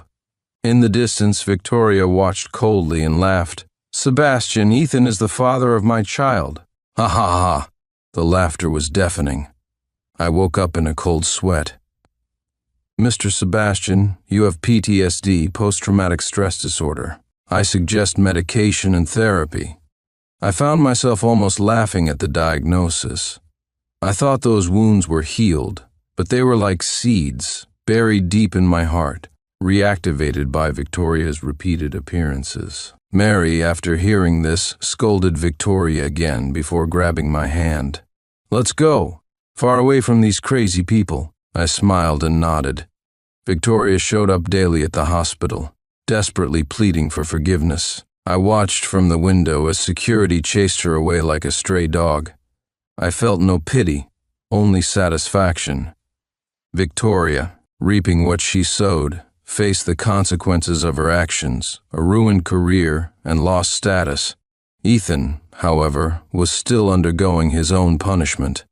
In the distance, Victoria watched coldly and laughed. "Sebastian, Ethan is the father of my child." "Ha ha ha." The laughter was deafening. I woke up in a cold sweat. "Mr. Sebastian, you have PTSD, post-traumatic stress disorder. I suggest medication and therapy." I found myself almost laughing at the diagnosis. I thought those wounds were healed, but they were like seeds, buried deep in my heart, reactivated by Victoria's repeated appearances. Mary, after hearing this, scolded Victoria again before grabbing my hand. "Let's go, far away from these crazy people." I smiled and nodded. Victoria showed up daily at the hospital, desperately pleading for forgiveness. I watched from the window as security chased her away like a stray dog. I felt no pity, only satisfaction. Victoria, reaping what she sowed, faced the consequences of her actions, a ruined career and lost status. Ethan, however, was still undergoing his own punishment.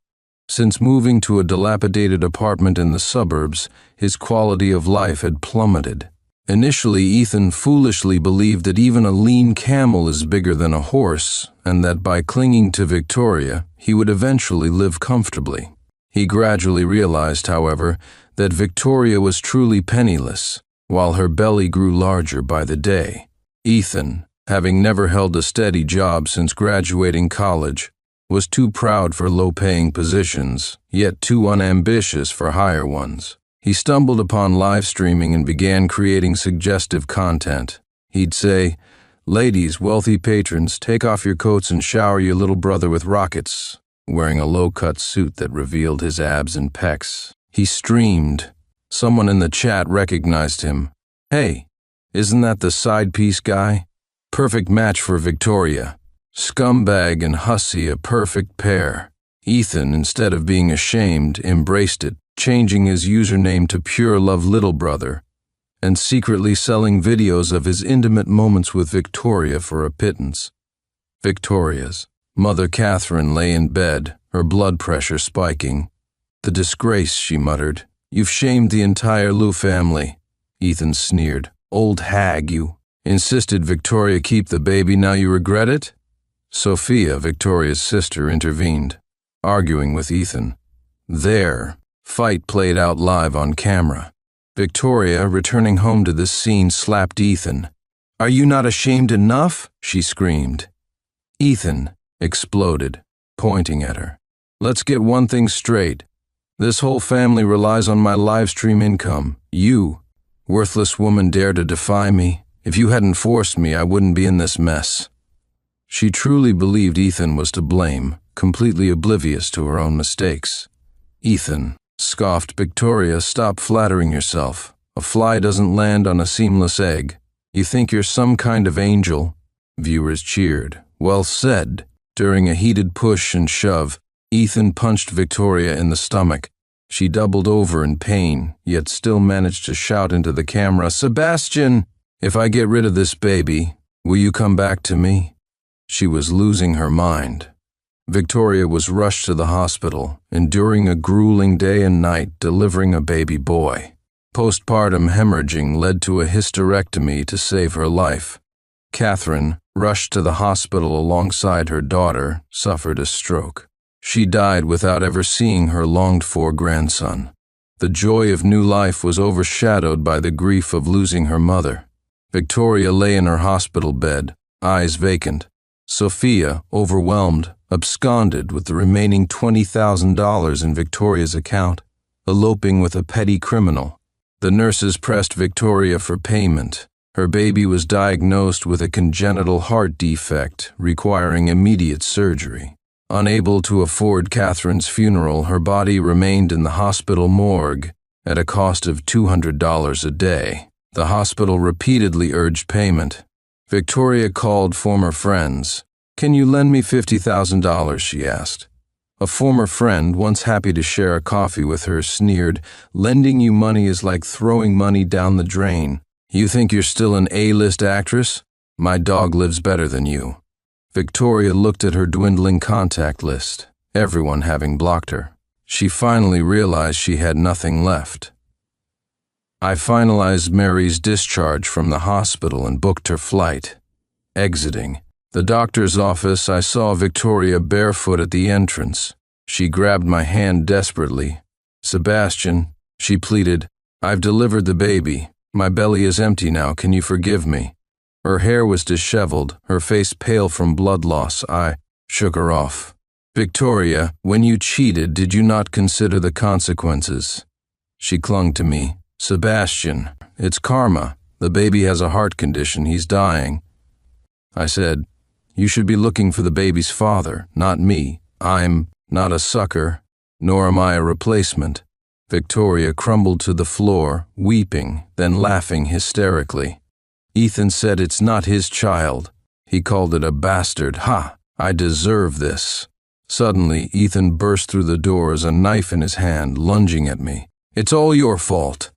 Since moving to a dilapidated apartment in the suburbs, his quality of life had plummeted. Initially, Ethan foolishly believed that even a lean camel is bigger than a horse, and that by clinging to Victoria, he would eventually live comfortably. He gradually realized, however, that Victoria was truly penniless, while her belly grew larger by the day. Ethan, having never held a steady job since graduating college, was too proud for low-paying positions, yet too unambitious for higher ones. He stumbled upon live streaming and began creating suggestive content. He'd say, "Ladies, wealthy patrons, take off your coats and shower your little brother with rockets," wearing a low-cut suit that revealed his abs and pecs. He streamed. Someone in the chat recognized him. "Hey, isn't that the side piece guy? Perfect match for Victoria. Scumbag and hussy, a perfect pair." Ethan, instead of being ashamed, embraced it, changing his username to Pure Love Little Brother, and secretly selling videos of his intimate moments with Victoria for a pittance. Victoria's mother Catherine lay in bed, her blood pressure spiking. "The disgrace," she muttered. "You've shamed the entire Lou family." Ethan sneered. "Old hag, you. Insisted Victoria keep the baby, now you regret it?" Sophia, Victoria's sister, intervened, arguing with Ethan. Their fight played out live on camera. Victoria, returning home to this scene, slapped Ethan. "Are you not ashamed enough?" she screamed. Ethan exploded, pointing at her. "Let's get one thing straight. This whole family relies on my livestream income. You, worthless woman, dare to defy me? If you hadn't forced me, I wouldn't be in this mess." She truly believed Ethan was to blame, completely oblivious to her own mistakes. "Ethan," scoffed Victoria, "stop flattering yourself. A fly doesn't land on a seamless egg." You think you're some kind of angel? Viewers cheered. Well said. During a heated push and shove, Ethan punched Victoria in the stomach. She doubled over in pain, yet still managed to shout into the camera, "Sebastian, if I get rid of this baby, will you come back to me?" She was losing her mind. Victoria was rushed to the hospital, enduring a grueling day and night delivering a baby boy. Postpartum hemorrhaging led to a hysterectomy to save her life. Catherine, rushed to the hospital alongside her daughter, suffered a stroke. She died without ever seeing her longed-for grandson. The joy of new life was overshadowed by the grief of losing her mother. Victoria lay in her hospital bed, eyes vacant. Sophia, overwhelmed, absconded with the remaining $20,000 in Victoria's account, eloping with a petty criminal. The nurses pressed Victoria for payment. Her baby was diagnosed with a congenital heart defect requiring immediate surgery. Unable to afford Catherine's funeral, her body remained in the hospital morgue at a cost of $200 a day. The hospital repeatedly urged payment. Victoria called former friends. "Can you lend me $50,000? she asked. A former friend, once happy to share a coffee with her, sneered, "Lending you money is like throwing money down the drain. You think you're still an A-list actress? My dog lives better than you." Victoria looked at her dwindling contact list, everyone having blocked her. She finally realized she had nothing left. I finalized Mary's discharge from the hospital and booked her flight. Exiting the doctor's office, I saw Victoria barefoot at the entrance. She grabbed my hand desperately. "Sebastian," she pleaded, "I've delivered the baby. My belly is empty now. Can you forgive me?" Her hair was disheveled, her face pale from blood loss. I shook her off. "Victoria, when you cheated, did you not consider the consequences?" She clung to me. "Sebastian, it's karma. The baby has a heart condition. He's dying." I said, "You should be looking for the baby's father, not me. I'm not a sucker, nor am I a replacement." Victoria crumbled to the floor, weeping, then laughing hysterically. "Ethan said it's not his child. He called it a bastard. Ha! I deserve this." Suddenly, Ethan burst through the doors, a knife in his hand, lunging at me. "It's all your fault."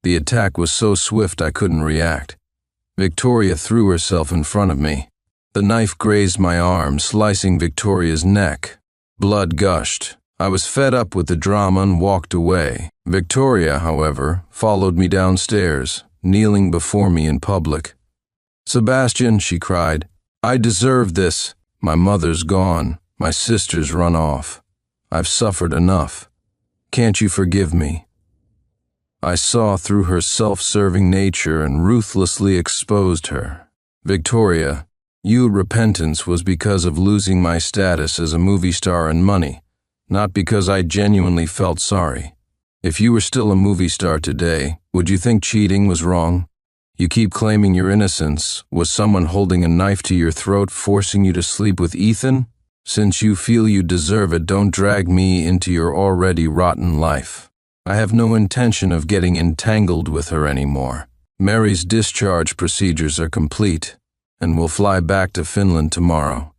The attack was so swift I couldn't react. Victoria threw herself in front of me. The knife grazed my arm, slicing Victoria's neck. Blood gushed. I was fed up with the drama and walked away. Victoria, however, followed me downstairs, kneeling before me in public. "Sebastian," she cried, "I deserve this. My mother's gone. My sister's run off. I've suffered enough. Can't you forgive me?" I saw through her self-serving nature and ruthlessly exposed her. "Victoria, your repentance was because of losing my status as a movie star and money, not because I genuinely felt sorry. If you were still a movie star today, would you think cheating was wrong? You keep claiming your innocence. Was someone holding a knife to your throat forcing you to sleep with Ethan? Since you feel you deserve it, don't drag me into your already rotten life. I have no intention of getting entangled with her anymore. Mary's discharge procedures are complete, and we'll fly back to Finland tomorrow.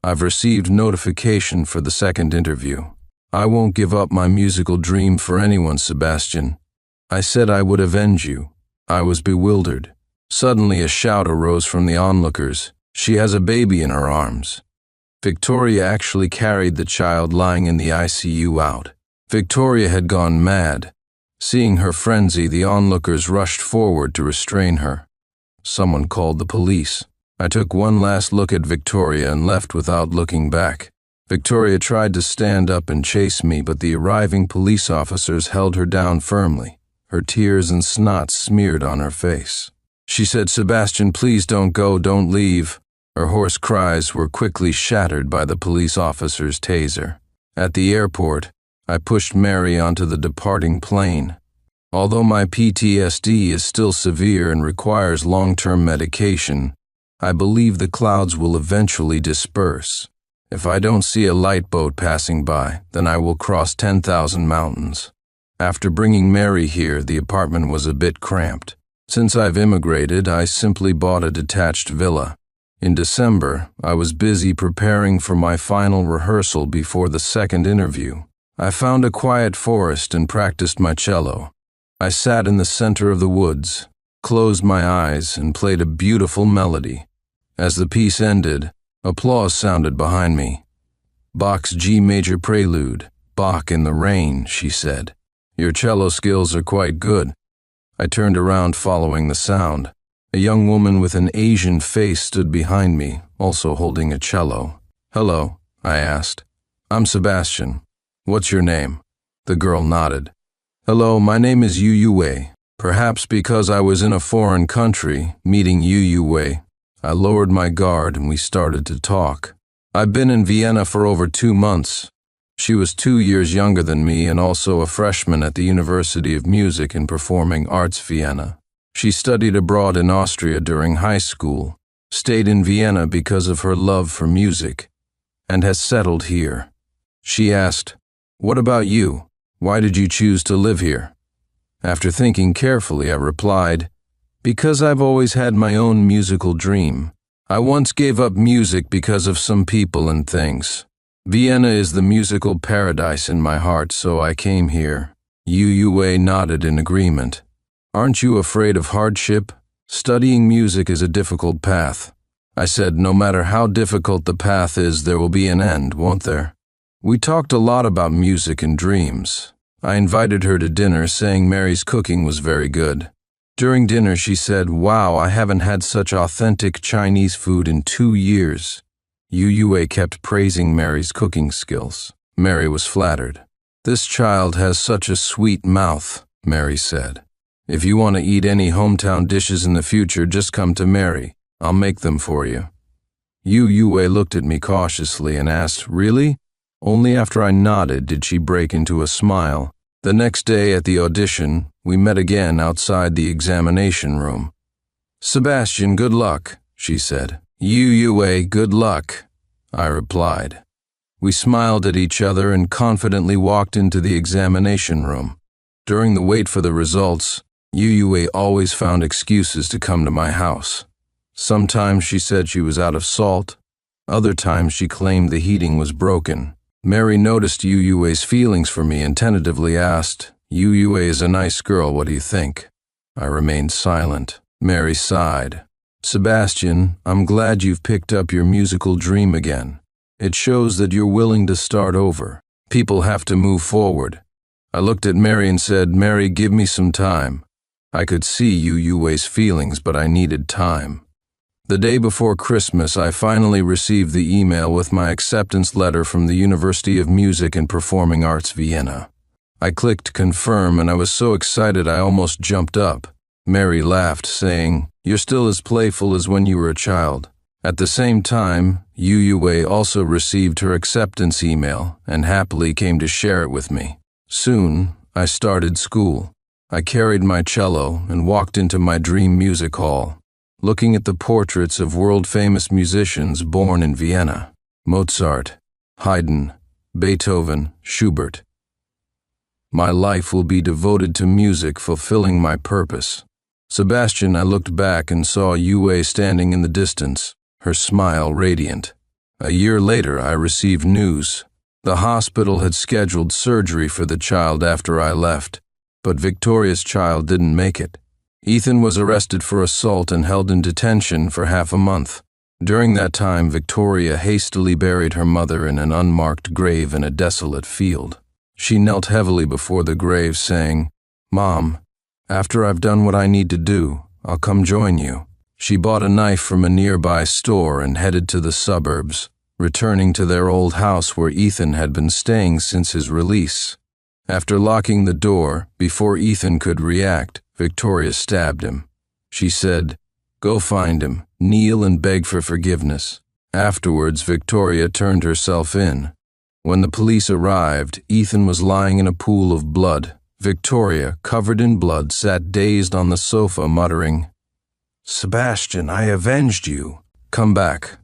I've received notification for the second interview. I won't give up my musical dream for anyone, Sebastian. I said I would avenge you. I was bewildered. Suddenly a shout arose from the onlookers. She has a baby in her arms. Victoria actually carried the child lying in the ICU out. Victoria had gone mad. Seeing her frenzy, the onlookers rushed forward to restrain her. Someone called the police. I took one last look at Victoria and left without looking back. Victoria tried to stand up and chase me, but the arriving police officers held her down firmly, her tears and snot smeared on her face. She said, "Sebastian, please don't go, don't leave." Her hoarse cries were quickly shattered by the police officer's taser. At the airport, I pushed Mary onto the departing plane. Although my PTSD is still severe and requires long-term medication, I believe the clouds will eventually disperse. If I don't see a light boat passing by, then I will cross 10,000 mountains. After bringing Mary here, the apartment was a bit cramped. Since I've immigrated, I simply bought a detached villa. In December, I was busy preparing for my final rehearsal before the second interview. I found a quiet forest and practiced my cello. I sat in the center of the woods, closed my eyes, and played a beautiful melody. As the piece ended, applause sounded behind me. "Bach's G major prelude, Bach in the rain," she said. "Your cello skills are quite good." I turned around following the sound. A young woman with an Asian face stood behind me, also holding a cello. "Hello," I asked. "I'm Sebastian. What's your name?" The girl nodded. "Hello, my name is Yu Yue. Perhaps because I was in a foreign country, meeting Yu Yue, I lowered my guard and we started to talk. I've been in Vienna for over 2 months. She was 2 years younger than me and also a freshman at the University of Music and Performing Arts Vienna. She studied abroad in Austria during high school, stayed in Vienna because of her love for music, and has settled here. She asked, "What about you? Why did you choose to live here?" After thinking carefully, I replied, "Because I've always had my own musical dream. I once gave up music because of some people and things. Vienna is the musical paradise in my heart, so I came here." Yu Yue nodded in agreement. "Aren't you afraid of hardship? Studying music is a difficult path." I said, "No matter how difficult the path is, there will be an end, won't there?" We talked a lot about music and dreams. I invited her to dinner, saying Mary's cooking was very good. During dinner, she said, "Wow, I haven't had such authentic Chinese food in 2 years." Yu Yue kept praising Mary's cooking skills. Mary was flattered. "This child has such a sweet mouth," Mary said. "If you want to eat any hometown dishes in the future, just come to Mary. I'll make them for you." Yu Yue looked at me cautiously and asked, "Really?" Only after I nodded did she break into a smile. The next day at the audition, we met again outside the examination room. "Sebastian, good luck," she said. "Yu Yue, good luck," I replied. We smiled at each other and confidently walked into the examination room. During the wait for the results, Yu Yue always found excuses to come to my house. Sometimes she said she was out of salt. Other times she claimed the heating was broken. Mary noticed Yu Yue's feelings for me and tentatively asked, "Yu Yue is a nice girl, what do you think?" I remained silent. Mary sighed. "Sebastian, I'm glad you've picked up your musical dream again. It shows that you're willing to start over. People have to move forward." I looked at Mary and said, "Mary, give me some time." I could see Yu Yue's feelings, but I needed time. The day before Christmas, I finally received the email with my acceptance letter from the University of Music and Performing Arts Vienna. I clicked confirm and I was so excited I almost jumped up. Mary laughed, saying, "You're still as playful as when you were a child." At the same time, Yu Yue also received her acceptance email and happily came to share it with me. Soon, I started school. I carried my cello and walked into my dream music hall, looking at the portraits of world-famous musicians born in Vienna: Mozart, Haydn, Beethoven, Schubert. My life will be devoted to music, fulfilling my purpose. "Sebastian," I looked back and saw Yue standing in the distance, her smile radiant. A year later, I received news. The hospital had scheduled surgery for the child after I left, but Victoria's child didn't make it. Ethan was arrested for assault and held in detention for half a month. During that time, Victoria hastily buried her mother in an unmarked grave in a desolate field. She knelt heavily before the grave, saying, "Mom, after I've done what I need to do, I'll come join you." She bought a knife from a nearby store and headed to the suburbs, returning to their old house where Ethan had been staying since his release. After locking the door, before Ethan could react, Victoria stabbed him. She said, "Go find him, kneel and beg for forgiveness." Afterwards, Victoria turned herself in. When the police arrived, Ethan was lying in a pool of blood. Victoria, covered in blood, sat dazed on the sofa, muttering, "Sebastian, I avenged you. Come back."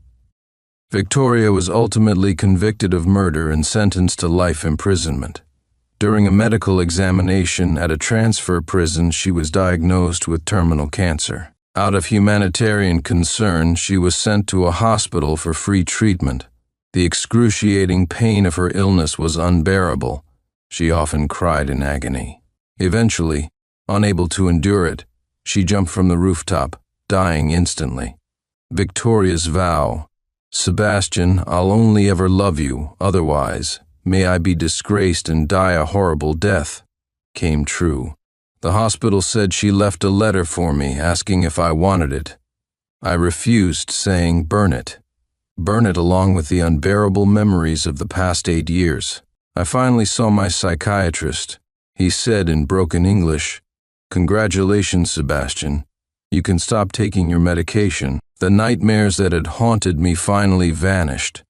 Victoria was ultimately convicted of murder and sentenced to life imprisonment. During a medical examination at a transfer prison, she was diagnosed with terminal cancer. Out of humanitarian concern, she was sent to a hospital for free treatment. The excruciating pain of her illness was unbearable. She often cried in agony. Eventually, unable to endure it, she jumped from the rooftop, dying instantly. Victoria's vow, "Sebastian, I'll only ever love you, otherwise, may I be disgraced and die a horrible death," came true. The hospital said she left a letter for me asking if I wanted it. I refused, saying, "Burn it. Burn it along with the unbearable memories of the past 8 years." I finally saw my psychiatrist. He said in broken English, "Congratulations, Sebastian. You can stop taking your medication." The nightmares that had haunted me finally vanished.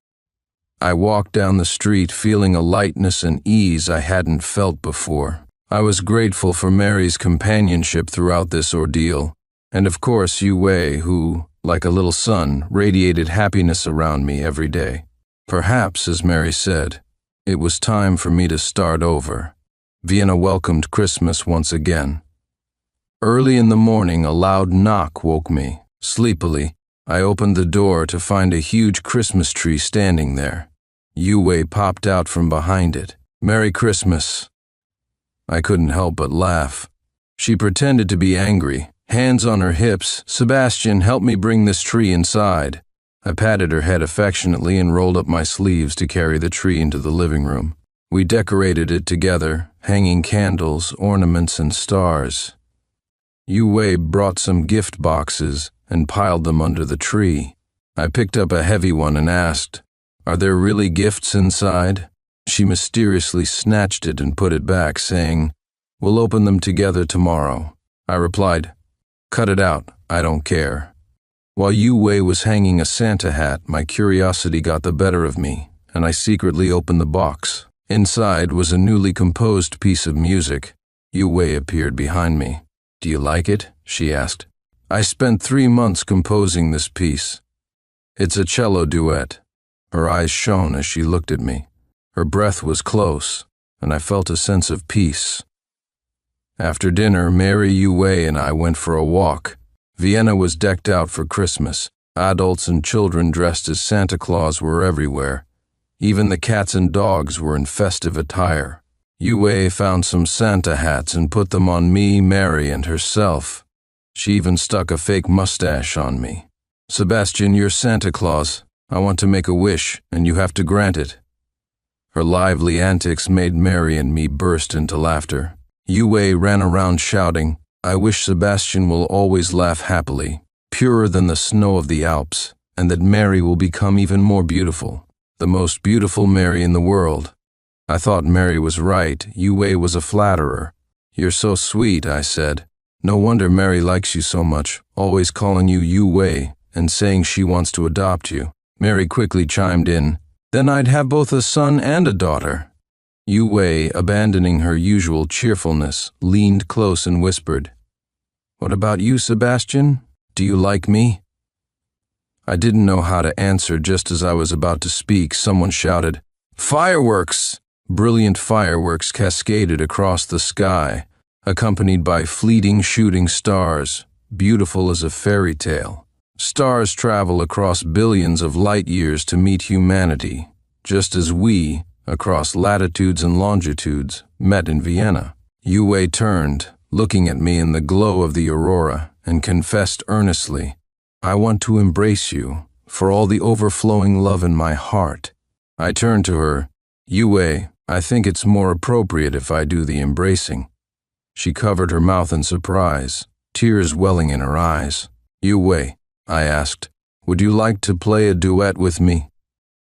I walked down the street feeling a lightness and ease I hadn't felt before. I was grateful for Mary's companionship throughout this ordeal, and of course Yue, who, like a little sun, radiated happiness around me every day. Perhaps, as Mary said, it was time for me to start over. Vienna welcomed Christmas once again. Early in the morning, a loud knock woke me. Sleepily, I opened the door to find a huge Christmas tree standing there. Yue popped out from behind it. "Merry Christmas." I couldn't help but laugh. She pretended to be angry, hands on her hips. "Sebastian, help me bring this tree inside." I patted her head affectionately and rolled up my sleeves to carry the tree into the living room. We decorated it together, hanging candles, ornaments, and stars. Yue brought some gift boxes and piled them under the tree. I picked up a heavy one and asked, "Are there really gifts inside?" She mysteriously snatched it and put it back, saying, "We'll open them together tomorrow." I replied, "Cut it out, I don't care." While Yue was hanging a Santa hat, my curiosity got the better of me, and I secretly opened the box. Inside was a newly composed piece of music. Yue appeared behind me. "Do you like it?" she asked. "I spent 3 months composing this piece. It's a cello duet." Her eyes shone as she looked at me. Her breath was close, and I felt a sense of peace. After dinner, Mary, Yue, and I went for a walk. Vienna was decked out for Christmas. Adults and children dressed as Santa Claus were everywhere. Even the cats and dogs were in festive attire. Yue found some Santa hats and put them on me, Mary, and herself. She even stuck a fake mustache on me. "Sebastian, you're Santa Claus. I want to make a wish, and you have to grant it." Her lively antics made Mary and me burst into laughter. Yue ran around shouting, "I wish Sebastian will always laugh happily, purer than the snow of the Alps, and that Mary will become even more beautiful, the most beautiful Mary in the world." I thought Mary was right. Yue was a flatterer. "You're so sweet," I said. "No wonder Mary likes you so much, always calling you Yue and saying she wants to adopt you." Mary quickly chimed in, "Then I'd have both a son and a daughter." Yue, abandoning her usual cheerfulness, leaned close and whispered, "What about you, Sebastian? Do you like me?" I didn't know how to answer. Just as I was about to speak, someone shouted, "Fireworks!" Brilliant fireworks cascaded across the sky, accompanied by fleeting shooting stars, beautiful as a fairy tale. Stars travel across billions of light years to meet humanity, just as we, across latitudes and longitudes, met in Vienna. Yue turned, looking at me in the glow of the aurora, and confessed earnestly, "I want to embrace you, for all the overflowing love in my heart." I turned to her, "Yue, I think it's more appropriate if I do the embracing." She covered her mouth in surprise, tears welling in her eyes. "Yue," I asked, "would you like to play a duet with me?"